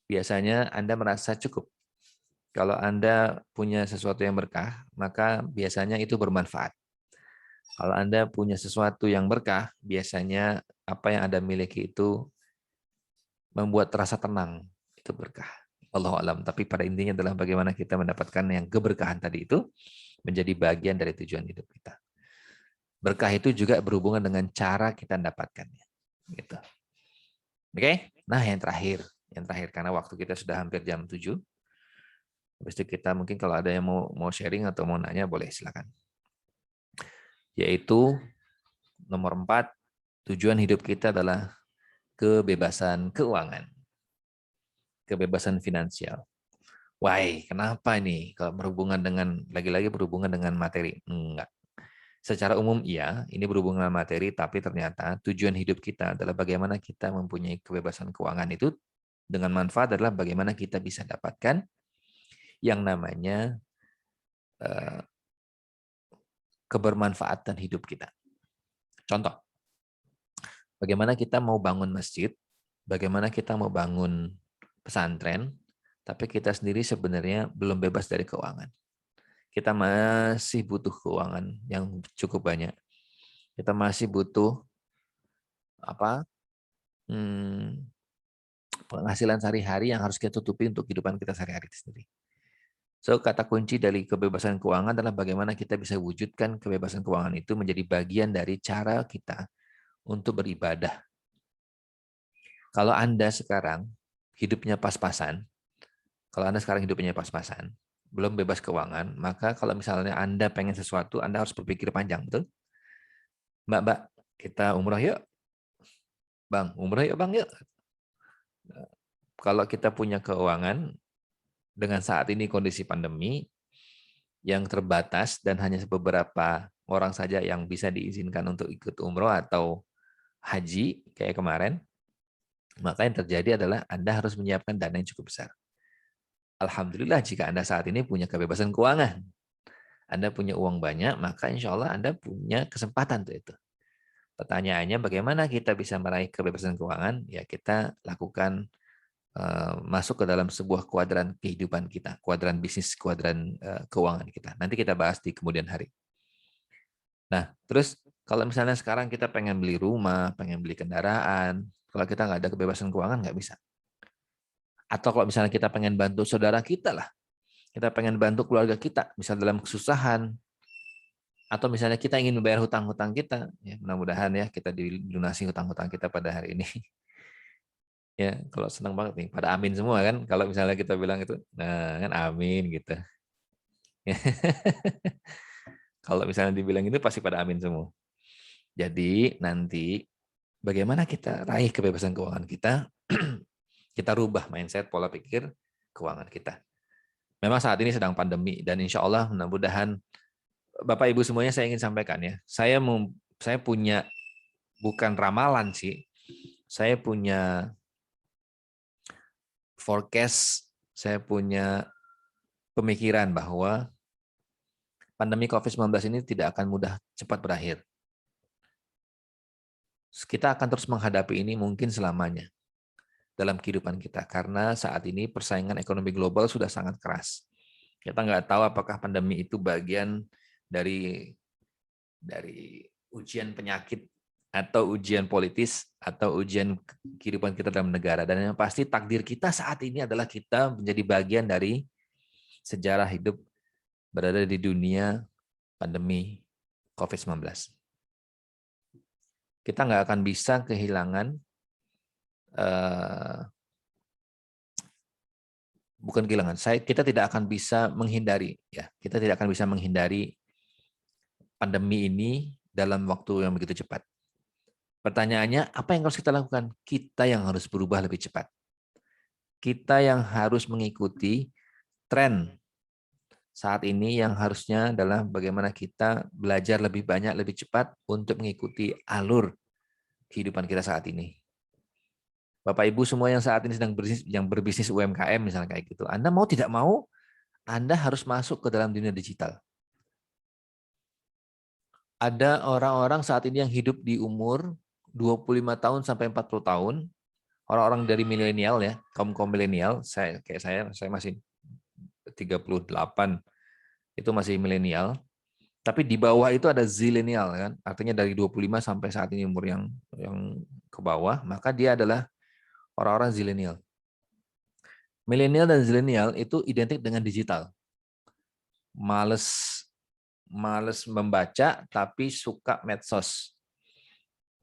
biasanya Anda merasa cukup. Kalau Anda punya sesuatu yang berkah, maka biasanya itu bermanfaat. Kalau Anda punya sesuatu yang berkah, biasanya apa yang Anda miliki itu membuat rasa tenang. Itu berkah. Allahu a'lam. Tapi pada intinya adalah bagaimana kita mendapatkan yang keberkahan tadi itu menjadi bagian dari tujuan hidup kita. Berkah itu juga berhubungan dengan cara kita mendapatkannya. Gitu. Oke? Nah, yang terakhir karena waktu kita sudah hampir jam 7. Habis itu kita mungkin kalau ada yang mau sharing atau mau nanya boleh silakan. Yaitu nomor 4, tujuan hidup kita adalah kebebasan keuangan, kebebasan finansial. Why, kenapa nih? Kalau berhubungan dengan, lagi-lagi berhubungan dengan materi? Enggak. Secara umum iya, ini berhubungan dengan materi, tapi ternyata tujuan hidup kita adalah bagaimana kita mempunyai kebebasan keuangan itu dengan manfaat adalah bagaimana kita bisa dapatkan yang namanya kebermanfaatan hidup kita. Contoh, bagaimana kita mau bangun masjid, bagaimana kita mau bangun pesantren, tapi kita sendiri sebenarnya belum bebas dari keuangan. Kita masih butuh keuangan yang cukup banyak. Kita masih butuh penghasilan sehari-hari yang harus kita tutupi untuk kehidupan kita sehari-hari sendiri. So, kata kunci dari kebebasan keuangan adalah bagaimana kita bisa wujudkan kebebasan keuangan itu menjadi bagian dari cara kita untuk beribadah. Kalau Anda sekarang hidupnya pas-pasan, belum bebas keuangan, maka kalau misalnya Anda pengen sesuatu, Anda harus berpikir panjang, betul? Mbak, kita umroh yuk. Bang, umroh yuk Bang yuk. Kalau kita punya keuangan, dengan saat ini kondisi pandemi, yang terbatas dan hanya beberapa orang saja yang bisa diizinkan untuk ikut umroh atau haji kayak kemarin, maka yang terjadi adalah Anda harus menyiapkan dana yang cukup besar. Alhamdulillah jika Anda saat ini punya kebebasan keuangan, Anda punya uang banyak, maka insya Allah Anda punya kesempatan untuk itu. Pertanyaannya bagaimana kita bisa meraih kebebasan keuangan? Ya kita lakukan masuk ke dalam sebuah kuadran kehidupan kita, kuadran bisnis, kuadran keuangan kita. Nanti kita bahas di kemudian hari. Nah, terus kalau misalnya sekarang kita pengen beli rumah, pengen beli kendaraan, kalau kita nggak ada kebebasan keuangan nggak bisa. Atau kalau misalnya kita pengen bantu saudara kita lah, kita pengen bantu keluarga kita, misal dalam kesusahan, atau misalnya kita ingin membayar hutang-hutang kita, ya mudah-mudahan ya kita dilunasi hutang-hutang kita pada hari ini. Ya, kalau senang banget nih, pada amin semua kan, kalau misalnya kita bilang itu, nah kan amin gitu. Kalau misalnya dibilang itu pasti pada amin semua. Jadi nanti bagaimana kita raih kebebasan keuangan kita, kita rubah mindset, pola pikir keuangan kita. Memang saat ini sedang pandemi, dan insya Allah mudah-mudahan Bapak Ibu semuanya saya ingin sampaikan ya, saya punya, bukan ramalan sih, saya punya forecast, saya punya pemikiran bahwa pandemi COVID-19 ini tidak akan mudah cepat berakhir. Kita akan terus menghadapi ini mungkin selamanya dalam kehidupan kita, karena saat ini persaingan ekonomi global sudah sangat keras. Kita nggak tahu apakah pandemi itu bagian dari ujian penyakit atau ujian politis atau ujian kehidupan kita dalam negara. Dan yang pasti takdir kita saat ini adalah kita menjadi bagian dari sejarah hidup berada di dunia pandemi COVID-19. Kita nggak akan bisa kehilangan, bukan kehilangan, kita tidak akan bisa menghindari, ya, kita tidak akan bisa menghindari pandemi ini dalam waktu yang begitu cepat. Pertanyaannya, apa yang harus kita lakukan? Kita yang harus berubah lebih cepat. Kita yang harus mengikuti tren saat ini, yang harusnya adalah bagaimana kita belajar lebih banyak, lebih cepat untuk mengikuti alur kehidupan kita saat ini. Bapak Ibu semua yang saat ini sedang berbisnis UMKM misalnya kayak gitu, Anda mau tidak mau, Anda harus masuk ke dalam dunia digital. Ada orang-orang saat ini yang hidup di umur 25 tahun sampai 40 tahun, orang-orang dari milenial ya, kaum milenial, saya masih 38, itu masih milenial. Tapi di bawah itu ada zilenial kan, artinya dari 25 sampai saat ini umur yang ke bawah, maka dia adalah orang-orang zilenial. Milenial dan zilenial itu identik dengan digital. Males membaca tapi suka medsos.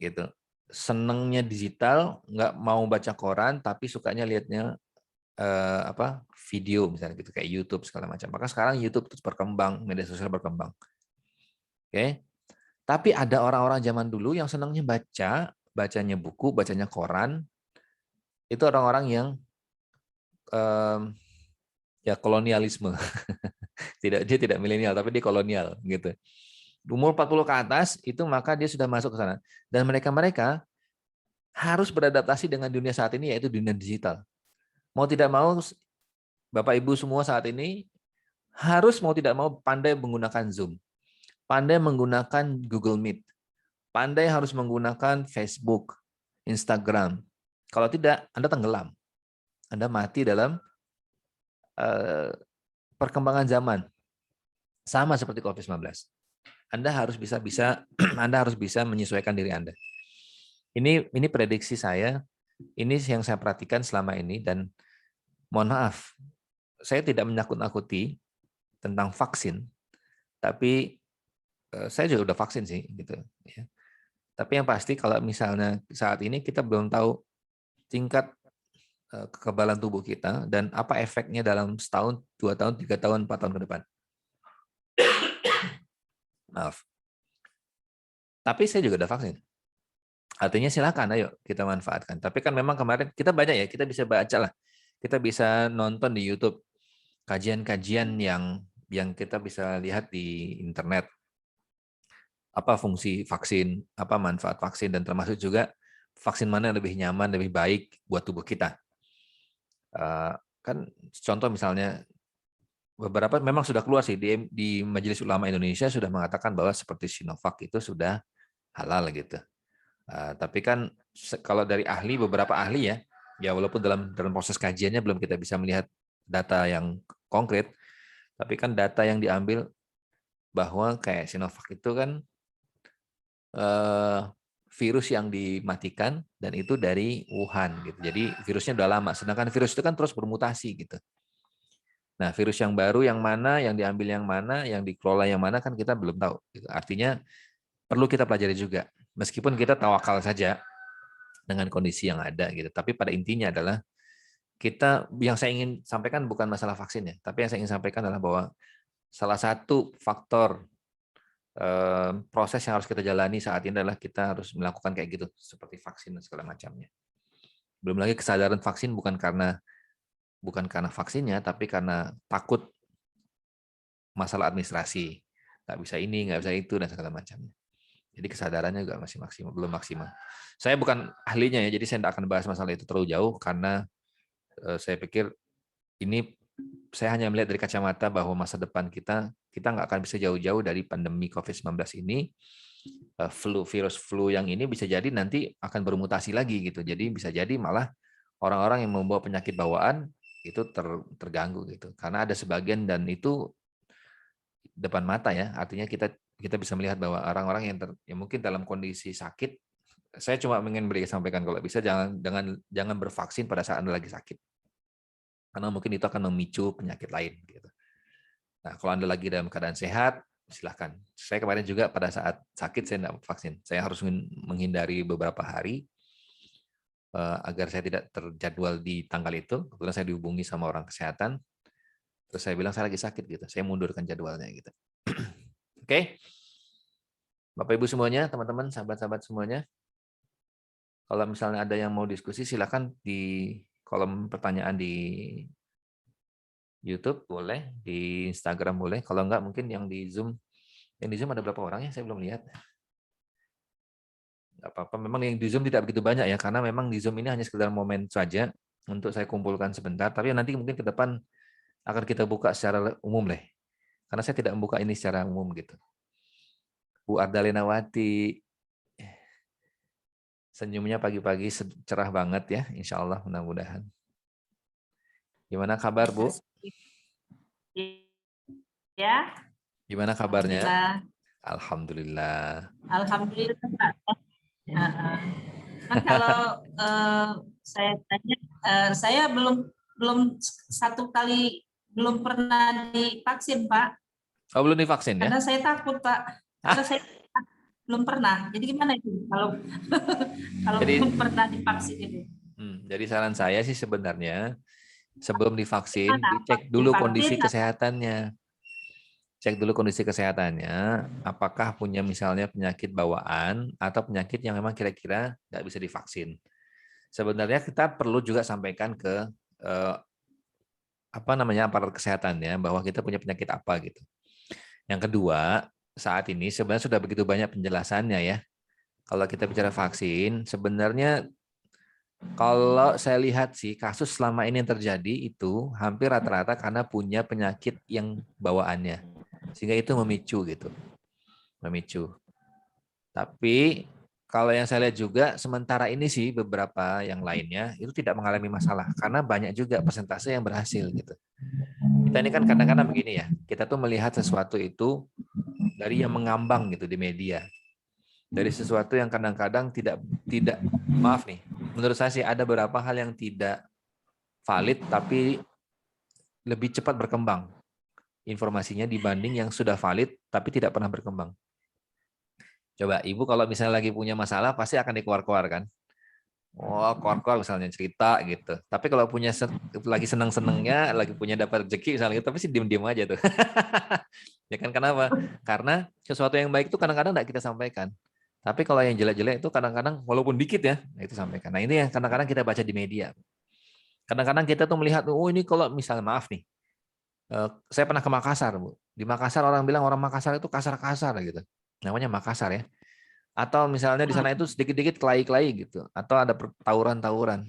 Gitu. Senengnya digital, nggak mau baca koran tapi sukanya lihatnya video misalnya gitu kayak YouTube segala macam. Maka sekarang YouTube terus berkembang, media sosial berkembang. Oke. Tapi ada orang-orang zaman dulu yang senangnya bacanya buku, bacanya koran, itu orang-orang yang ya kolonialisme. Dia tidak milenial, tapi dia kolonial gitu. Umur 40 ke atas itu maka dia sudah masuk ke sana. Dan mereka harus beradaptasi dengan dunia saat ini, yaitu dunia digital. Mau tidak mau, Bapak Ibu semua saat ini harus mau tidak mau pandai menggunakan Zoom, pandai menggunakan Google Meet, pandai harus menggunakan Facebook, Instagram. Kalau tidak, Anda tenggelam. Anda mati dalam perkembangan zaman. Sama seperti COVID-19. Anda harus bisa Anda harus bisa menyesuaikan diri Anda. Ini prediksi saya, ini yang saya perhatikan selama ini, dan mohon maaf, saya tidak menakut-nakuti tentang vaksin, tapi saya juga udah vaksin sih, gitu. Ya. Tapi yang pasti kalau misalnya saat ini kita belum tahu tingkat kekebalan tubuh kita dan apa efeknya dalam setahun, 2 tahun, 3 tahun, 4 tahun ke depan. Maaf. Tapi saya juga udah vaksin. Artinya silakan, ayo kita manfaatkan. Tapi kan memang kemarin kita banyak ya, kita bisa baca lah. Kita bisa nonton di YouTube kajian-kajian yang kita bisa lihat di internet. Apa fungsi vaksin, apa manfaat vaksin, dan termasuk juga vaksin mana yang lebih nyaman, lebih baik buat tubuh kita. Kan contoh misalnya beberapa memang sudah keluar sih di Majelis Ulama Indonesia sudah mengatakan bahwa seperti Sinovac itu sudah halal gitu. Tapi kan kalau dari ahli, beberapa ahli ya walaupun dalam proses kajiannya belum kita bisa melihat data yang konkret, tapi kan data yang diambil bahwa kayak Sinovac itu kan virus yang dimatikan dan itu dari Wuhan gitu. Jadi virusnya udah lama, sedangkan virus itu kan terus bermutasi gitu. Nah, virus yang baru yang mana, yang diambil yang mana, yang dikelola yang mana kan kita belum tahu. Gitu. Artinya perlu kita pelajari juga. Meskipun kita tawakal saja dengan kondisi yang ada gitu. Tapi pada intinya adalah kita, yang saya ingin sampaikan bukan masalah vaksinnya, tapi yang saya ingin sampaikan adalah bahwa salah satu faktor proses yang harus kita jalani saat ini adalah kita harus melakukan kayak gitu, seperti vaksin dan segala macamnya. Belum lagi kesadaran vaksin bukan karena vaksinnya, tapi karena takut masalah administrasi, nggak bisa ini, nggak bisa itu, dan segala macamnya. Jadi kesadarannya juga masih belum maksimal. Saya bukan ahlinya ya, jadi saya tidak akan bahas masalah itu terlalu jauh, karena saya pikir ini saya hanya melihat dari kacamata bahwa masa depan kita nggak akan bisa jauh-jauh dari pandemi COVID-19 ini. Virus flu yang ini bisa jadi nanti akan bermutasi lagi gitu. Jadi bisa jadi malah orang-orang yang membawa penyakit bawaan itu terganggu gitu. Karena ada sebagian, dan itu depan mata ya. Artinya kita bisa melihat bahwa orang-orang yang mungkin dalam kondisi sakit, saya cuma ingin sampaikan kalau bisa jangan bervaksin pada saat Anda lagi sakit. Karena mungkin itu akan memicu penyakit lain gitu. Nah, kalau Anda lagi dalam keadaan sehat, silakan. Saya kemarin juga pada saat sakit saya tidak vaksin. Saya harus menghindari beberapa hari agar saya tidak terjadwal di tanggal itu. Kebetulan saya dihubungi sama orang kesehatan. Terus saya bilang saya lagi sakit gitu. Saya mundurkan jadwalnya gitu. Oke. Bapak Ibu semuanya, teman-teman, sahabat-sahabat semuanya. Kalau misalnya ada yang mau diskusi, silakan di kolom pertanyaan di YouTube boleh, di Instagram boleh. Kalau enggak mungkin yang di Zoom ada berapa orang ya? Saya belum lihat. Enggak apa-apa. Memang yang di Zoom tidak begitu banyak ya, karena memang di Zoom ini hanya sekedar momen saja untuk saya kumpulkan sebentar. Tapi nanti mungkin ke depan akan kita buka secara umum lah. Karena saya tidak membuka ini secara umum gitu. Bu Ardalena Wati, senyumnya pagi-pagi cerah banget ya, insya Allah mudah-mudahan. Gimana kabar Bu? Ya. Gimana kabarnya? Alhamdulillah. Alhamdulillah Pak. Kan kalau saya tanya, saya belum satu kali belum pernah divaksin Pak. Oh, belum divaksin ya? Karena saya takut Pak. Karena saya belum pernah. Jadi gimana itu kalau belum pernah divaksin itu? Jadi saran saya sih sebenarnya sebelum divaksin dicek dulu kondisi kesehatannya. Cek dulu kondisi kesehatannya, apakah punya misalnya penyakit bawaan atau penyakit yang memang kira-kira nggak bisa divaksin. sebenarnya kita perlu juga sampaikan ke aparat kesehatannya bahwa kita punya penyakit apa gitu. Yang kedua, saat ini sebenarnya sudah begitu banyak penjelasannya ya. Kalau kita bicara vaksin, sebenarnya kalau saya lihat sih kasus selama ini yang terjadi itu hampir rata-rata karena punya penyakit yang bawaannya. Sehingga itu memicu gitu. Memicu. Tapi kalau yang saya lihat juga sementara ini sih beberapa yang lainnya itu tidak mengalami masalah karena banyak juga persentase yang berhasil gitu. Kita ini kan kadang-kadang begini ya, kita tuh melihat sesuatu itu dari yang mengambang gitu di media. Dari sesuatu yang kadang-kadang tidak maaf nih, menurut saya sih ada beberapa hal yang tidak valid tapi lebih cepat berkembang informasinya dibanding yang sudah valid tapi tidak pernah berkembang. Coba Ibu kalau misalnya lagi punya masalah pasti akan dikeluar-keluar kan. Oh, keluar-keluar misalnya cerita gitu. Tapi kalau punya lagi seneng-senengnya, lagi punya dapat rezeki misalnya gitu, tapi sih diem-diem aja tuh. Ya kan kenapa? Karena sesuatu yang baik itu kadang-kadang tidak kita sampaikan. Tapi kalau yang jelek-jelek itu kadang-kadang walaupun dikit ya, itu sampaikan. Nah ini yang kadang-kadang kita baca di media. Kadang-kadang kita tuh melihat, oh ini kalau misalnya maaf nih, saya pernah ke Makassar, Bu. Di Makassar orang bilang orang Makassar itu kasar-kasar gitu. Namanya Makassar ya. Atau misalnya di sana itu sedikit-sedikit kelahi-kelahi gitu. Atau ada tawuran-tawuran.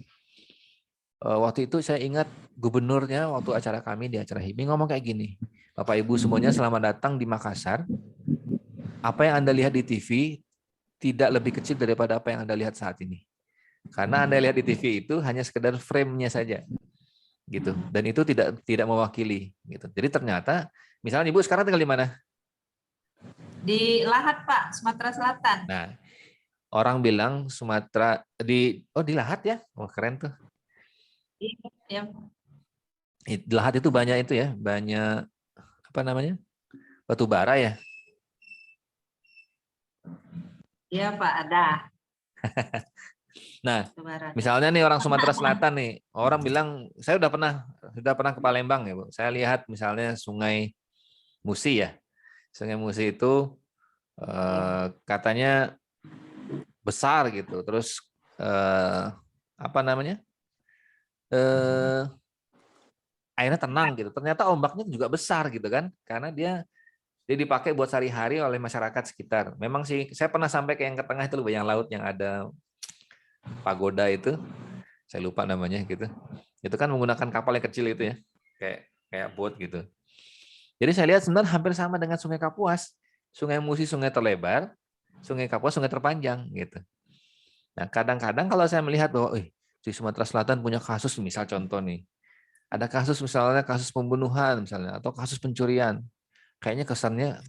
Waktu itu saya ingat gubernurnya waktu acara kami di acara HIMI ngomong kayak gini. Bapak Ibu semuanya selamat datang di Makassar. Apa yang Anda lihat di TV tidak lebih kecil daripada apa yang Anda lihat saat ini. Karena Anda lihat di TV itu hanya sekedar frame-nya saja. Gitu. Dan itu tidak mewakili gitu. Jadi ternyata misalnya Ibu sekarang tinggal di mana? Di Lahat, Pak, Sumatera Selatan. Nah, orang bilang Sumatera di Lahat ya. Oh, keren tuh. Iya. Di Lahat itu banyak itu ya, banyak apa namanya? Batu bara ya. Iya, Pak, ada. Nah, misalnya nih orang Sumatera Selatan nih, orang bilang saya sudah pernah ke Palembang ya, Bu. Saya lihat misalnya Sungai Musi ya. Sungai Musi itu katanya besar gitu. Terus apa namanya? Airnya tenang gitu. Ternyata ombaknya juga besar gitu kan, karena dia dipakai buat sehari-hari oleh masyarakat sekitar. Memang sih, saya pernah sampai ke yang ke tengah itu loh, yang laut yang ada pagoda itu, saya lupa namanya gitu. Itu kan menggunakan kapal yang kecil itu ya, kayak boat gitu. Jadi saya lihat sebenarnya hampir sama dengan Sungai Kapuas. Sungai Musi sungai terlebar, Sungai Kapuas sungai terpanjang gitu. Nah kadang-kadang kalau saya melihat bahwa di Sumatera Selatan punya kasus, misal contoh nih, ada kasus misalnya kasus pembunuhan misalnya atau kasus pencurian, kayaknya kesannya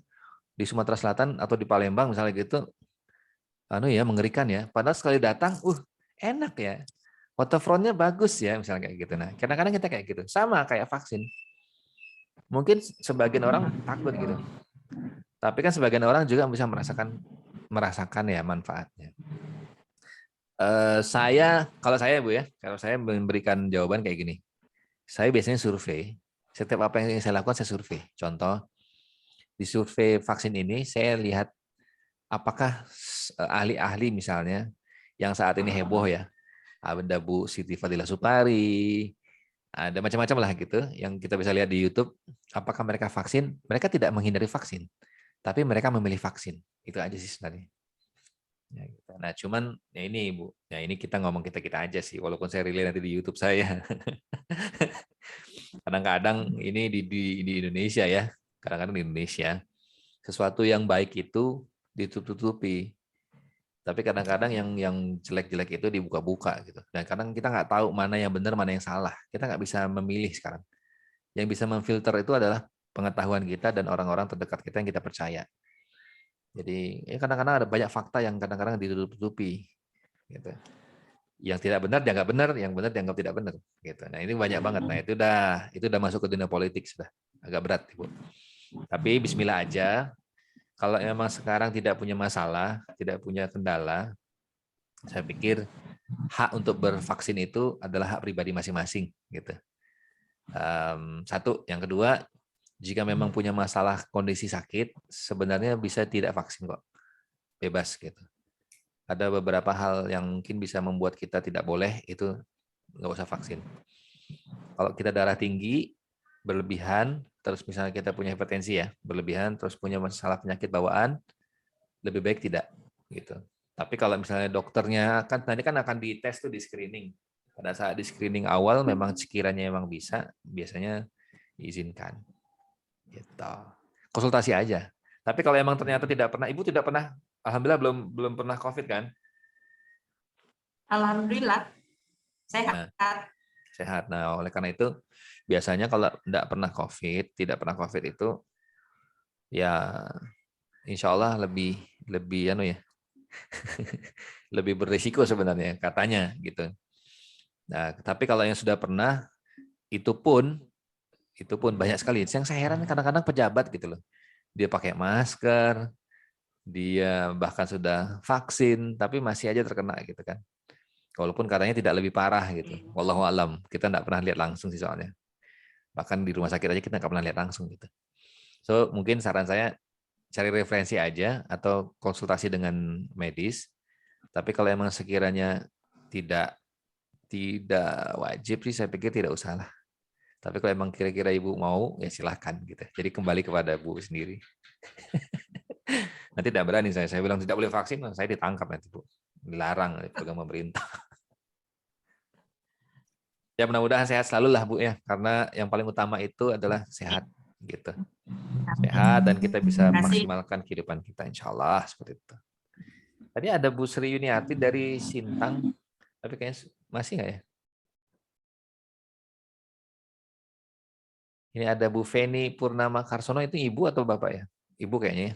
di Sumatera Selatan atau di Palembang misalnya gitu, mengerikan ya. Padahal sekali datang, enak ya, waterfrontnya bagus ya misalnya kayak gitu. Nah kadang-kadang kita kayak gitu, sama kayak vaksin. Mungkin sebagian orang takut gitu, tapi kan sebagian orang juga bisa merasakan ya manfaatnya. Kalau saya Bu ya, kalau saya memberikan jawaban kayak gini, saya biasanya survei. Setiap apa yang saya lakukan saya survei. Contoh, di survei vaksin ini saya lihat apakah ahli-ahli misalnya yang saat ini heboh ya, ada Bu Siti Fadila Supari, ada macam-macam lah gitu, yang kita bisa lihat di YouTube, apakah mereka vaksin? Mereka tidak menghindari vaksin, tapi mereka memilih vaksin. Itu aja sih sebenarnya. Ya, gitu. Nah, cuman ya ini Bu, ya ini kita ngomong kita aja sih, walaupun saya relay nanti di YouTube saya. Kadang-kadang ini di Indonesia ya, kadang-kadang di Indonesia sesuatu yang baik itu ditutup-tutupi, tapi kadang-kadang yang jelek-jelek itu dibuka-buka gitu. Dan kadang kita nggak tahu mana yang benar, mana yang salah. Kita nggak bisa memilih sekarang. Yang bisa memfilter itu adalah pengetahuan kita dan orang-orang terdekat kita yang kita percaya. Jadi kadang-kadang ada banyak fakta yang kadang-kadang ditutup-tutupi. Gitu. Yang tidak benar dianggap benar, yang benar dianggap tidak benar. Gitu. Nah ini banyak banget. Nah itu udah masuk ke dunia politik sudah, agak berat, Ibu. Tapi Bismillah aja. Kalau memang sekarang tidak punya masalah, tidak punya kendala, saya pikir hak untuk bervaksin itu adalah hak pribadi masing-masing. Gitu. Satu, yang kedua, jika memang punya masalah kondisi sakit, sebenarnya bisa tidak vaksin kok, bebas gitu. ada beberapa hal yang mungkin bisa membuat kita tidak boleh, itu nggak usah vaksin. Kalau kita darah tinggi, berlebihan, terus misalnya kita punya hipertensi ya, berlebihan, terus punya masalah penyakit bawaan, lebih baik tidak. Gitu. Tapi kalau misalnya dokternya, kan nanti kan akan dites tuh di screening. Pada saat di screening awal, memang sekiranya memang bisa, biasanya diizinkan. Gitu. Konsultasi aja. Tapi kalau emang ternyata tidak pernah, Ibu tidak pernah, alhamdulillah belum pernah COVID kan? Alhamdulillah sehat. Nah, sehat. Nah, oleh karena itu biasanya kalau tidak pernah COVID itu ya insya Allah lebih anu ya, lebih berisiko sebenarnya katanya gitu. Nah, tapi kalau yang sudah pernah itu pun banyak sekali. Yang saya heran kadang-kadang pejabat gitu loh. Dia pakai masker, dia bahkan sudah vaksin tapi masih aja terkena gitu kan. Walaupun katanya tidak lebih parah gitu. Wallahu alam. Kita nggak pernah lihat langsung sih soalnya. Bahkan di rumah sakit aja kita nggak pernah lihat langsung gitu. So, mungkin saran saya cari referensi aja atau konsultasi dengan medis. Tapi kalau emang sekiranya tidak wajib sih saya pikir tidak usah lah. Tapi kalau emang kira-kira Ibu mau ya silahkan gitu. Jadi kembali kepada Bu sendiri. Nanti tidak berani saya bilang tidak boleh vaksin, saya ditangkap nanti Bu. Dilarang pegang pemerintah. Ya mudah-mudahan sehat selalu lah Bu ya, karena yang paling utama itu adalah sehat gitu. Sehat dan kita bisa maksimalkan kehidupan kita insya Allah seperti itu. Tadi ada Bu Sri Yuniarti dari Sintang, tapi kayaknya masih nggak ya? Ini ada Bu Feni Purnama Karsono, itu Ibu atau Bapak ya? Ibu kayaknya ya.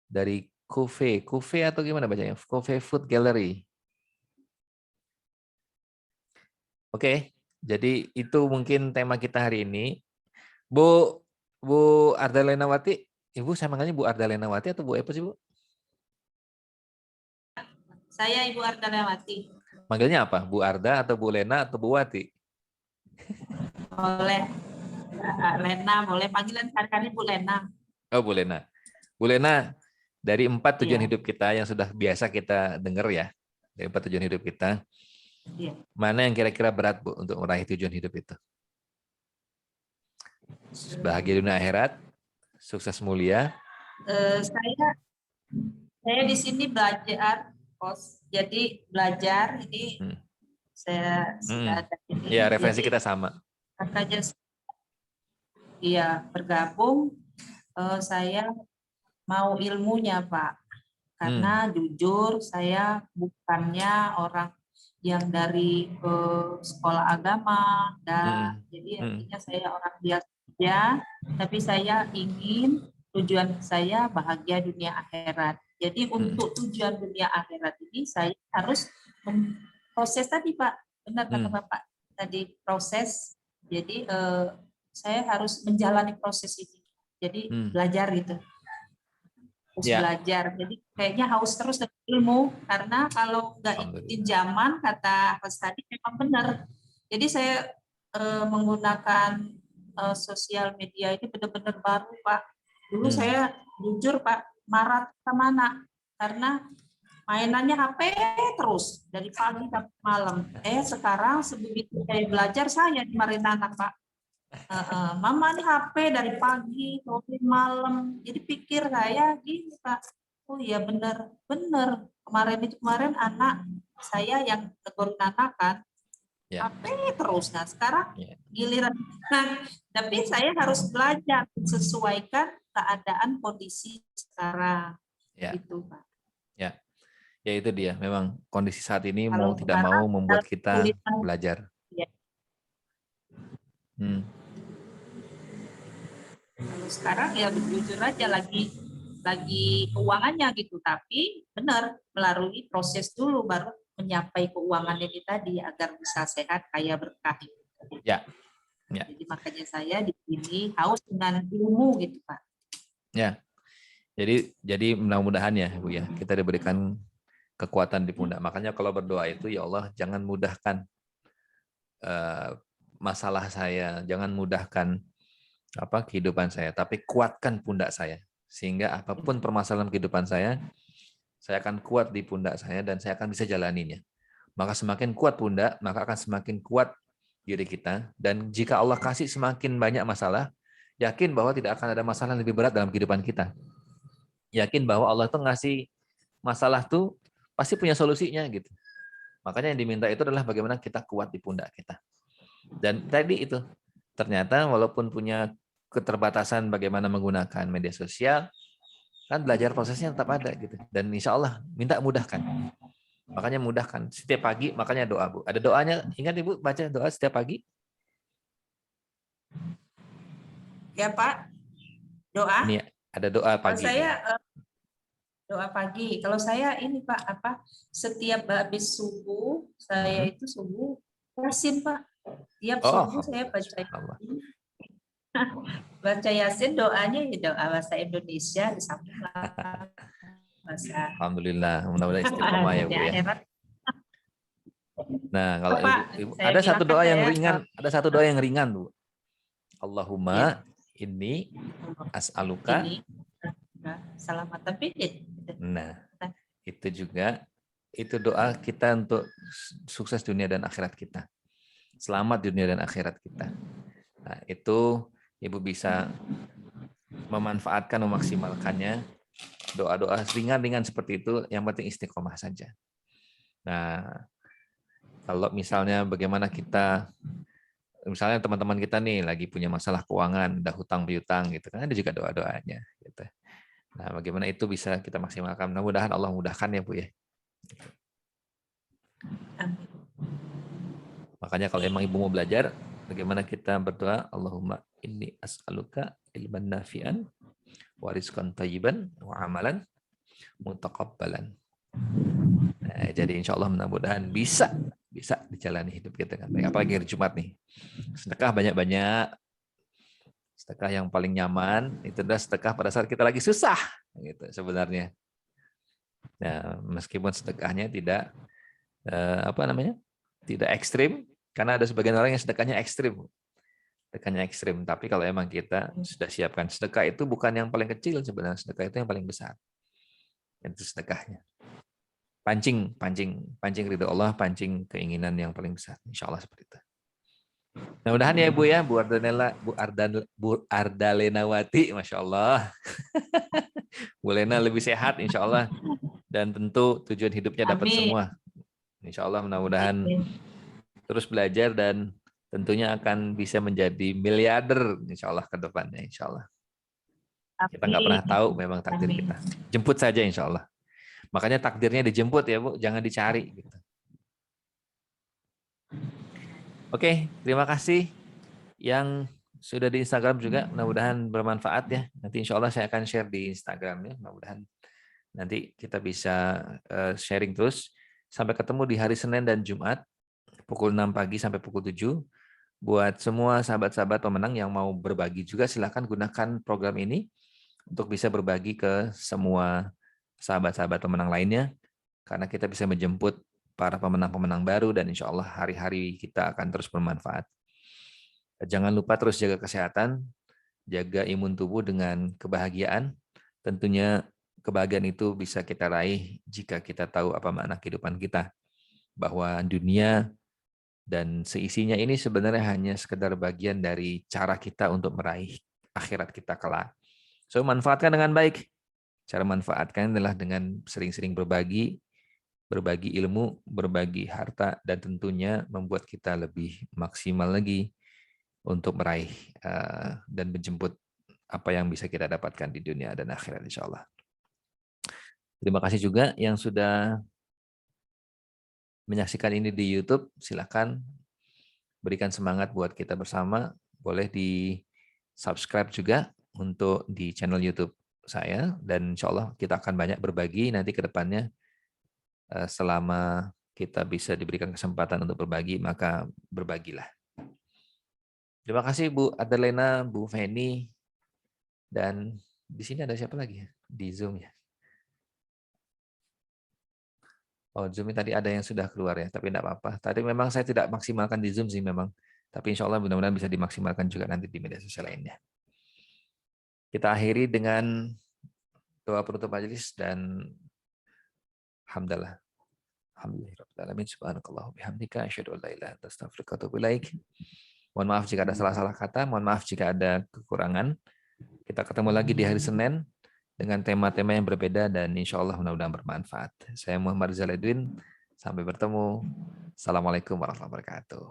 Dari Kuve atau gimana bacanya? Kuve Food Gallery. Oke, jadi itu mungkin tema kita hari ini. Bu Ardalenawati, Ibu saya manggilnya Bu Ardalenawati atau Bu apa sih Bu? Saya Ibu Ardalenawati. Manggilnya apa? Bu Arda atau Bu Lena atau Bu Wati? Boleh. Lena, boleh panggilan sehari-hari Bu Lena. Oh Bu Lena. Bu Lena, dari 4 tujuan Iya. hidup kita yang sudah biasa kita dengar ya, dari 4 tujuan hidup kita, Iya. mana yang kira-kira berat Bu untuk meraih tujuan hidup itu? Bahagia dunia akhirat, sukses mulia. Saya di sini belajar, jadi belajar ini saya sudah ada ini. Ya, referensi jadi, kita sama. Makanya iya bergabung. Saya mau ilmunya Pak, karena jujur saya bukannya orang yang dari sekolah agama, dan jadi artinya saya orang biasa saja, tapi saya ingin tujuan saya bahagia dunia akhirat. Jadi untuk tujuan dunia akhirat ini saya harus proses tadi Pak, benar kata Bapak tadi proses. Jadi saya harus menjalani proses ini. Jadi belajar gitu. Harus belajar. Jadi kayaknya haus terus dengan ilmu, karena kalau nggak ikutin zaman, kata Mas tadi memang benar. Jadi saya menggunakan sosial media ini benar-benar baru Pak. Dulu saya jujur Pak, marah kemana? Karena mainannya HP terus dari pagi sampai malam. Sekarang sebegitu saya belajar, saya dimarahin anak Pak. Mama ini HP dari pagi sampai malam. Jadi pikir saya gini Pak, oh iya benar. Kemarin anak saya yang tegur anak kan, HP terus. Nah sekarang giliran. Nah, tapi saya harus belajar sesuaikan keadaan kondisi sekarang. Gitu Pak. Ya itu dia. Memang kondisi saat ini mau tidak mau membuat kita belajar. Kalau sekarang ya jujur aja lagi keuangannya gitu, tapi benar melalui proses dulu baru menyapai keuangan ini tadi agar bisa sehat kaya berkah. Ya. Jadi makanya saya di sini haus dengan ilmu gitu Pak. Ya. Jadi mudah-mudahan ya Bu ya, kita diberikan kekuatan di pundak. Makanya kalau berdoa itu ya Allah jangan mudahkan masalah saya, jangan mudahkan kehidupan saya, tapi kuatkan pundak saya sehingga apapun permasalahan kehidupan saya saya akan kuat di pundak saya dan saya akan bisa jalaninya. Maka semakin kuat pundak, maka akan semakin kuat diri kita. Dan jika Allah kasih semakin banyak masalah, yakin bahwa tidak akan ada masalah yang lebih berat dalam kehidupan kita. Yakin bahwa Allah tuh ngasih masalah tuh pasti punya solusinya gitu. Makanya yang diminta itu adalah bagaimana kita kuat di pundak kita. Dan tadi itu, ternyata walaupun punya keterbatasan bagaimana menggunakan media sosial, kan belajar prosesnya tetap ada gitu. Dan insya Allah minta mudahkan. Makanya mudahkan. Setiap pagi, makanya doa, Bu. Ada doanya, ingat Ibu baca doa setiap pagi? Ya Pak, doa. Ini ada doa Kalau pagi nih. saya doa pagi. Kalau saya ini Pak, setiap habis subuh, saya itu subuh Yasin Pak. Tiap Oh, subuh saya baca Allah. Yasin. Baca Yasin, doanya ya doa bahasa Indonesia di samping bahasa Alhamdulillah, mudah-mudahan istiqomah ya Bu ya. Nah, kalau Ibu ada satu doa yang ringan, Bu. Allahumma inni as'aluka. Selamat bidin. Nah, itu juga itu doa kita untuk sukses dunia dan akhirat kita. Selamat dunia dan akhirat kita. Nah, itu Ibu bisa memanfaatkan, memaksimalkannya. Doa-doa ringan-ringan seperti itu, yang penting istiqomah saja. Nah, kalau misalnya bagaimana kita, misalnya teman-teman kita nih lagi punya masalah keuangan, udah hutang piutang gitu kan, ada juga doa-doanya gitu. Nah, bagaimana itu bisa kita maksimalkan? Mudah-mudahan Allah mudahkan ya Bu ya. Makanya kalau emang Ibu mau belajar, bagaimana kita berdoa, Allahumma inni as'aluka ilman nafi'an wa rizqan thayyiban wa amalan mutaqabbalan. Nah, jadi insya Allah mudah-mudahan bisa dijalani hidup kita dengan baik. Apalagi hari Jumat nih. Sedekah banyak-banyak. Sedekah yang paling nyaman itu adalah sedekah pada saat kita lagi susah gitu sebenarnya. Nah, meskipun sedekahnya tidak tidak ekstrim, karena ada sebagian orang yang sedekahnya ekstrim. Sedekahnya ekstrim, tapi kalau emang kita sudah siapkan, sedekah itu bukan yang paling kecil sebenarnya, sedekah itu yang paling besar. Itu sedekahnya. Pancing ridho Allah, pancing keinginan yang paling besar. Insya Allah seperti itu. Mudah-mudahan ya Ibu ya, Bu Ardalenawati, Masya Allah. Bu Lena lebih sehat Insya Allah. Dan tentu tujuan hidupnya dapat semua. Insya Allah mudah-mudahan terus belajar dan tentunya akan bisa menjadi miliarder Insya Allah ke depannya. Insya Allah. Kita nggak pernah tahu memang takdir kita. Jemput saja Insya Allah. Makanya takdirnya dijemput ya Bu, jangan dicari. Gitu. Oke, terima kasih yang sudah di Instagram juga. Mudah-mudahan bermanfaat ya. Nanti Insya Allah saya akan share di Instagram ya. Mudah-mudahan nanti kita bisa sharing terus. Sampai ketemu di hari Senin dan Jumat, pukul 6 pagi sampai pukul 7. Buat semua sahabat-sahabat pemenang yang mau berbagi juga, silakan gunakan program ini untuk bisa berbagi ke semua sahabat-sahabat pemenang lainnya, karena kita bisa menjemput para pemenang-pemenang baru dan insya Allah hari-hari kita akan terus bermanfaat. Jangan lupa terus jaga kesehatan, jaga imun tubuh dengan kebahagiaan. Tentunya kebahagiaan itu bisa kita raih jika kita tahu apa makna kehidupan kita. Bahwa dunia dan seisinya ini sebenarnya hanya sekedar bagian dari cara kita untuk meraih akhirat kita kelak. So, manfaatkan dengan baik. Cara manfaatkan adalah dengan sering-sering berbagi ilmu, berbagi harta, dan tentunya membuat kita lebih maksimal lagi untuk meraih dan menjemput apa yang bisa kita dapatkan di dunia dan akhirat insya Allah. Terima kasih juga yang sudah menyaksikan ini di YouTube. Silakan berikan semangat buat kita bersama. Boleh di subscribe juga untuk di channel YouTube saya, dan insya Allah kita akan banyak berbagi nanti ke depannya. Selama kita bisa diberikan kesempatan untuk berbagi, maka berbagilah. Terima kasih Bu Adelena, Bu Feni, dan di sini ada siapa lagi ya? Di Zoom ya. Oh, Zoom tadi ada yang sudah keluar ya, tapi tidak apa-apa. Tadi memang saya tidak maksimalkan di Zoom sih memang. Tapi insya Allah mudah-mudahan bisa dimaksimalkan juga nanti di media sosial lainnya. Kita akhiri dengan doa penutup majelis dan Alhamdulillah. Alhamdulillahirabbil alamin. Subhanakallah bihamdika asyhadu an la ilaha illa anta astaghfiruka wa atubu ilaik. Mohon maaf jika ada salah-salah kata, mohon maaf jika ada kekurangan. Kita ketemu lagi di hari Senin dengan tema-tema yang berbeda dan insya Allah mudah-mudahan bermanfaat. Saya Muhammad Rizal Edwin. Sampai bertemu. Assalamualaikum warahmatullahi wabarakatuh.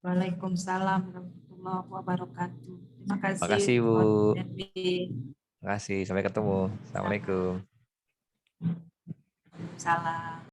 Waalaikumsalam warahmatullahi wabarakatuh. Terima kasih. Terima kasih, Bu. Edwin. Terima kasih. Sampai ketemu. Assalamualaikum. Salam.